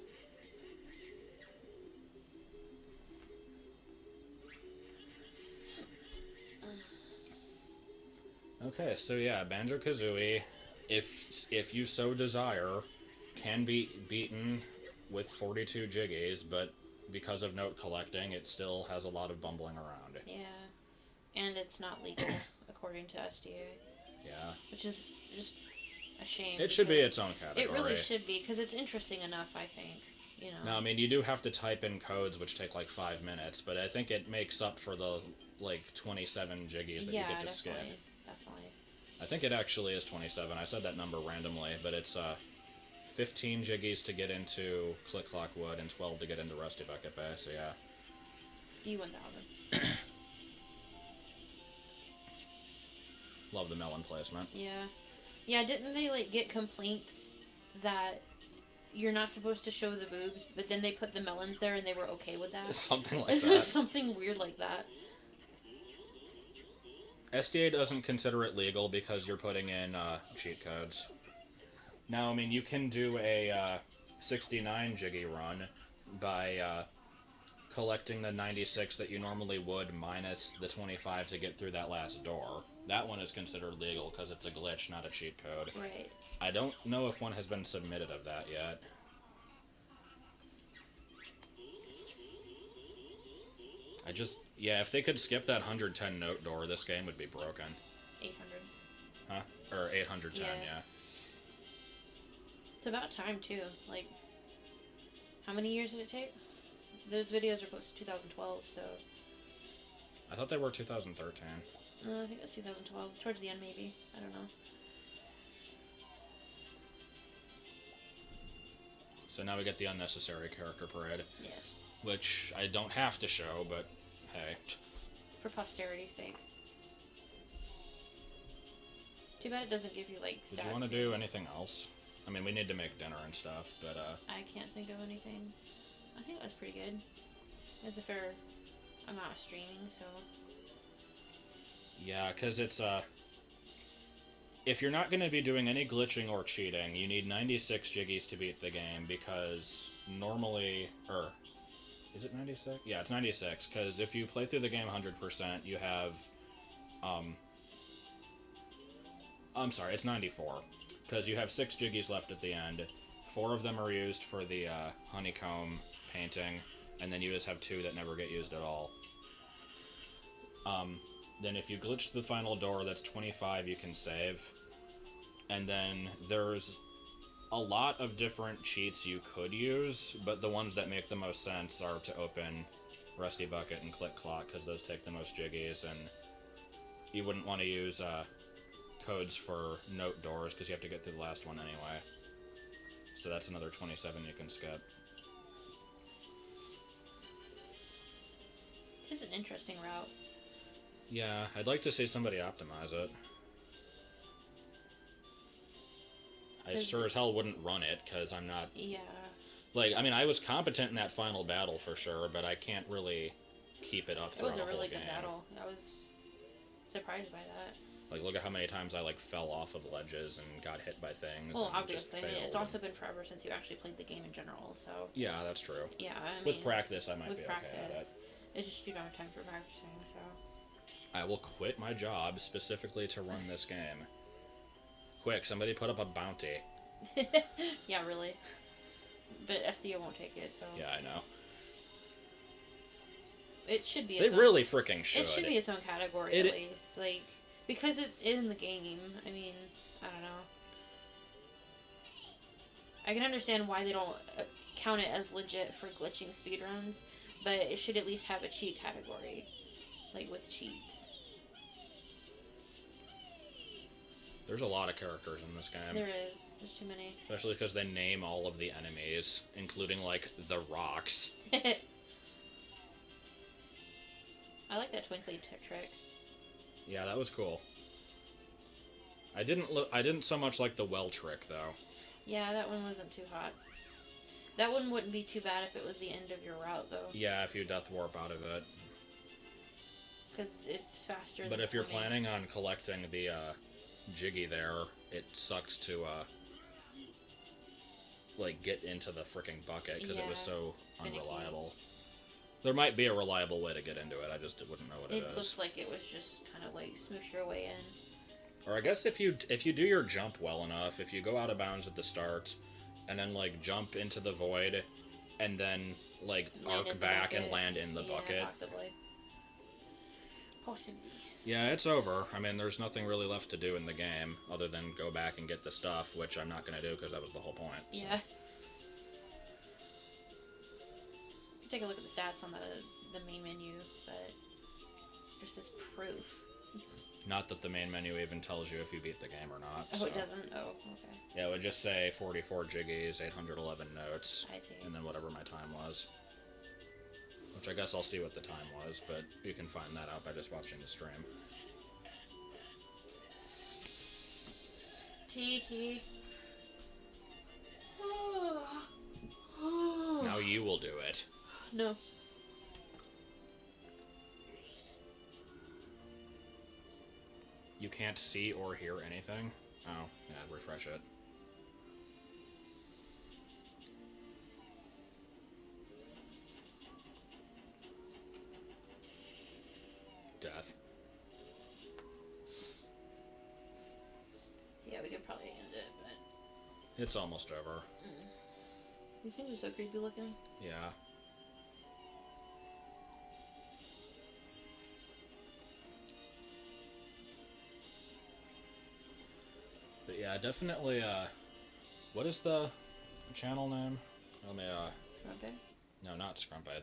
Okay, so yeah, Banjo-Kazooie, if you so desire, can be beaten with 42 jiggies, but because of note collecting, it still has a lot of bumbling around. Yeah. And it's not legal, according to SDA. Yeah. Which is just a shame. It should be its own category. It really should be, because it's interesting enough, I think. You know. Now, I mean, you do have to type in codes, which take like 5 minutes, but I think it makes up for the, like, 27 jiggies that you get to skip. Definitely. I think it actually is 27. I said that number randomly, but it's 15 jiggies to get into Click Clock Wood and 12 to get into Rusty Bucket Bay, so yeah. Ski 1000. Love the melon placement. Yeah. Yeah, didn't they, like, get complaints that you're not supposed to show the boobs, but then they put the melons there and they were okay with that? Something like Is that. there something weird like that? SDA doesn't consider it legal because you're putting in cheat codes. Now, I mean, you can do a 69 jiggy run by collecting the 96 that you normally would minus the 25 to get through that last door. That one is considered legal because it's a glitch, not a cheat code. Right. I don't know if one has been submitted of that yet. Yeah, if they could skip that 110 note door, this game would be broken. 800. Huh? Or 810, yeah. It's about time, too. Like, how many years did it take? Those videos are posted 2012, so... I thought they were 2013. I think it was 2012, towards the end maybe. I don't know. So now we get the unnecessary character parade, Yes. which I don't have to show, but hey. For posterity's sake. Too bad it doesn't give you, like, stats. Did you want to do anything else? I mean, we need to make dinner and stuff, but, I can't think of anything. I think that's pretty good. There's a fair amount of streaming, so... Yeah, because it's, if you're not going to be doing any glitching or cheating, you need 96 jiggies to beat the game, because normally... Is it 96? Yeah, it's 96, because if you play through the game 100%, you have... I'm sorry, it's 94. Because you have 6 jiggies left at the end. 4 of them are used for the honeycomb painting, and then you just have 2 that never get used at all. Then if you glitch the final door, that's 25 you can save. And then there's a lot of different cheats you could use, but the ones that make the most sense are to open Rusty Bucket and Click Clock, because those take the most jiggies, and you wouldn't want to use codes for note doors, because you have to get through the last one anyway. So that's another 27 you can skip. This is an interesting route. Yeah, I'd like to see somebody optimize it. I sure as hell wouldn't run it, because I'm not... Yeah. Like, I mean, I was competent in that final battle for sure, but I can't really keep it up throughout the whole game. It was a really good battle. I was surprised by that. Like, look at how many times I, like, fell off of ledges and got hit by things. Well, and obviously. just I mean, it's failed. also been forever since you actually played the game in general, so... Yeah, that's true. Yeah, I mean... With practice, I might be practice, okay at it. It's just you don't have time for practicing, so... I will quit my job specifically to run this game. Quick, somebody put up a bounty. Yeah, really. But SDO won't take it, so... Yeah, I know. It should be They really freaking should. It should be its own category, at least. Like, because it's in the game, I mean, I don't know. I can understand why they don't count it as legit for glitching speedruns, but it should at least have a cheat category. Like, with cheats. There's a lot of characters in this game. There is. There's too many. Especially because they name all of the enemies, including, like, the rocks. I like that twinkly trick. Yeah, that was cool. I didn't so much like the well trick, though. Yeah, that one wasn't too hot. That one wouldn't be too bad if it was the end of your route, though. Yeah, if you death warp out of it. Because it's faster than But if swimming. you're planning on collecting the, Jiggy there, it sucks to, like, get into the freaking bucket, because it was so finicky. unreliable. There might be a reliable way to get into it, I just wouldn't know what it is. It looked like it was just kind of, like, smoosh your way in. Or I guess if you do your jump well enough, if you go out of bounds at the start, and then, like, jump into the void, and then, like, arc back and land in the bucket. Possibly. Yeah, it's over. I mean, there's nothing really left to do in the game, other than go back and get the stuff, which I'm not going to do, because that was the whole point. So. Yeah. You can take a look at the stats on the main menu, but there's this proof. Not that the main menu even tells you if you beat the game or not. Oh, so. it doesn't? Oh, okay. Yeah, it would just say 44 jiggies, 811 notes. I see. And then whatever my time was. Which I guess I'll see what the time was, but you can find that out by just watching the stream. Tee-hee. Now you will do it. No. You can't see or hear anything? Oh, yeah, refresh it. Death. Yeah, we could probably end it, but... It's almost over. These things are so creepy looking. Yeah. But yeah, definitely, what is the channel name? Let me, Scrumpy? no, not Scrumpy.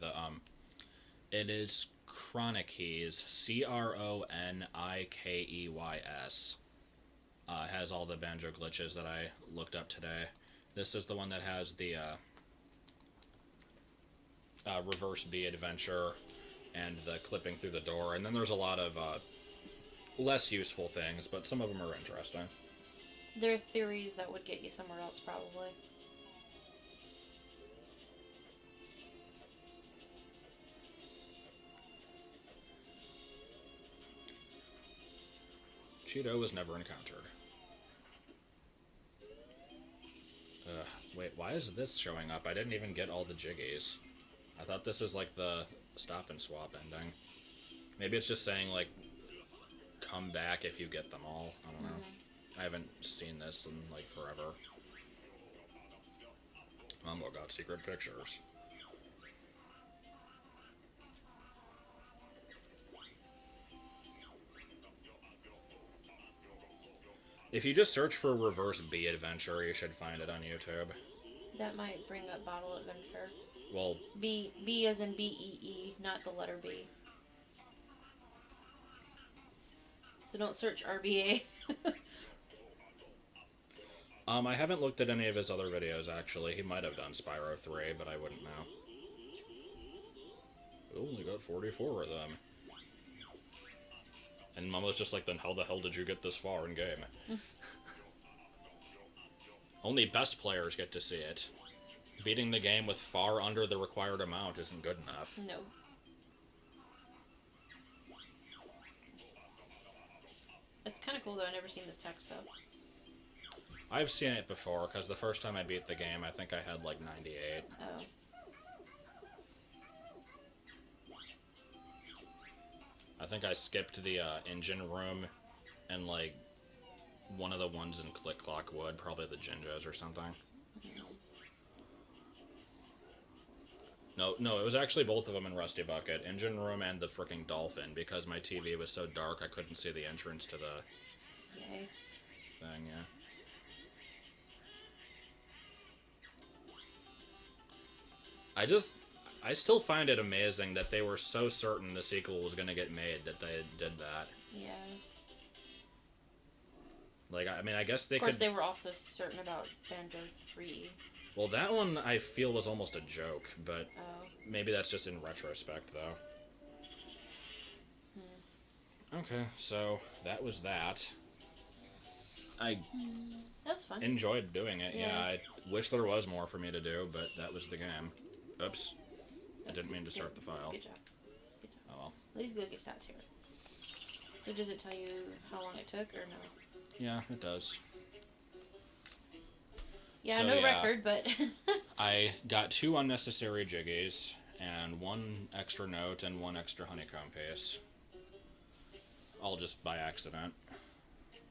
It is Chronikeys, Cronikeys. Has all the banjo glitches that I looked up today. This is the one that has the reverse B adventure and the clipping through the door. And then there's a lot of less useful things, but some of them are interesting. There are theories that would get you somewhere else, probably. Cheeto was never encountered. Wait, why is this showing up? I didn't even get all the jiggies. I thought this is like the stop and swap ending. Maybe it's just saying like, come back if you get them all. I don't know. I haven't seen this in like forever. Mambo got secret pictures. If you just search for reverse B adventure, you should find it on YouTube. That might bring up Bottle Adventure. Well, B as in BEE, not the letter B. So don't search RBA. I haven't looked at any of his other videos, actually. He might have done Spyro 3, but I wouldn't know. Only got 44 of them. And Mom was just like, then how the hell did you get this far in game? Only best players get to see it. Beating the game with far under the required amount isn't good enough. No. It's kind of cool, though. I've never seen this text, though. I've seen it before, because the first time I beat the game, I think I had like 98. Oh. I think I skipped the engine room and like one of the ones in Click Clock Wood, probably the Jinjos or something. No, it was actually both of them in Rusty Bucket. Engine room and the frickin' dolphin, because my TV was so dark I couldn't see the entrance to the Yay. thing, yeah. I still find it amazing that they were so certain the sequel was going to get made that they did that. Yeah. Like, I mean, I guess they could... Of course, they were also certain about Banjo 3. Well, that one I feel was almost a joke, but maybe that's just in retrospect, though. Okay, so that was that. I That's fun. enjoyed doing it, Yeah. I wish there was more for me to do, but that was the game. Oops. I didn't mean to start the file. Good job. Good job. Oh well. Let's look at stats here. So does it tell you how long it took, or no? Yeah, it does. Yeah, So, no yeah. record, but... I got 2 unnecessary jiggies, and 1 extra note, and 1 extra honeycomb piece. All just by accident.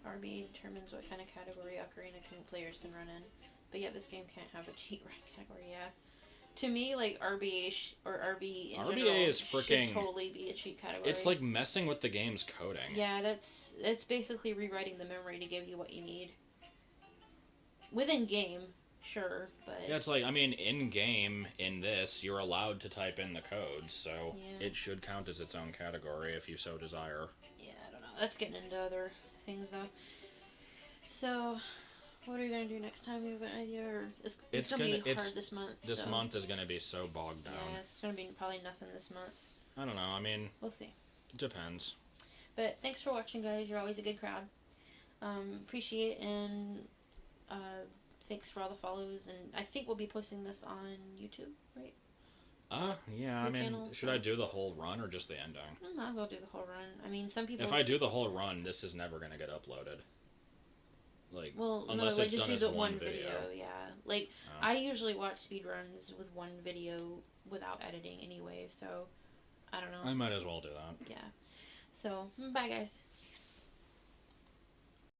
RB determines what kind of category Ocarina players can run in. But yeah, this game can't have a cheat rank category, yeah. To me, like, RBA or RB in RBA general is fricking... should totally be a cheat category. It's like messing with the game's coding. Yeah, it's basically rewriting the memory to give you what you need. Within game, sure, but... Yeah, it's like, I mean, in-game, in this, you're allowed to type in the code, so Yeah. it should count as its own category if you so desire. Yeah, I don't know. That's getting into other things, though. So... What are you going to do next time? You have an idea? Or it's going to be hard this month. This month is going to be so bogged down. Yeah, it's going to be probably nothing this month. I don't know. I mean... We'll see. It depends. But thanks for watching, guys. You're always a good crowd. Appreciate it, and thanks for all the follows. And I think we'll be posting this on YouTube, right? Yeah. Your I mean, channel, should so- I do the whole run or just the ending? Might as well do the whole run. I mean, some people... If I do the whole run, this is never going to get uploaded. Like, Well, unless no, it's just done do as the one one video. Yeah. Like, Oh. I usually watch speedruns with one video without editing anyway, so I don't know. I might as well do that. Yeah. So, bye, guys.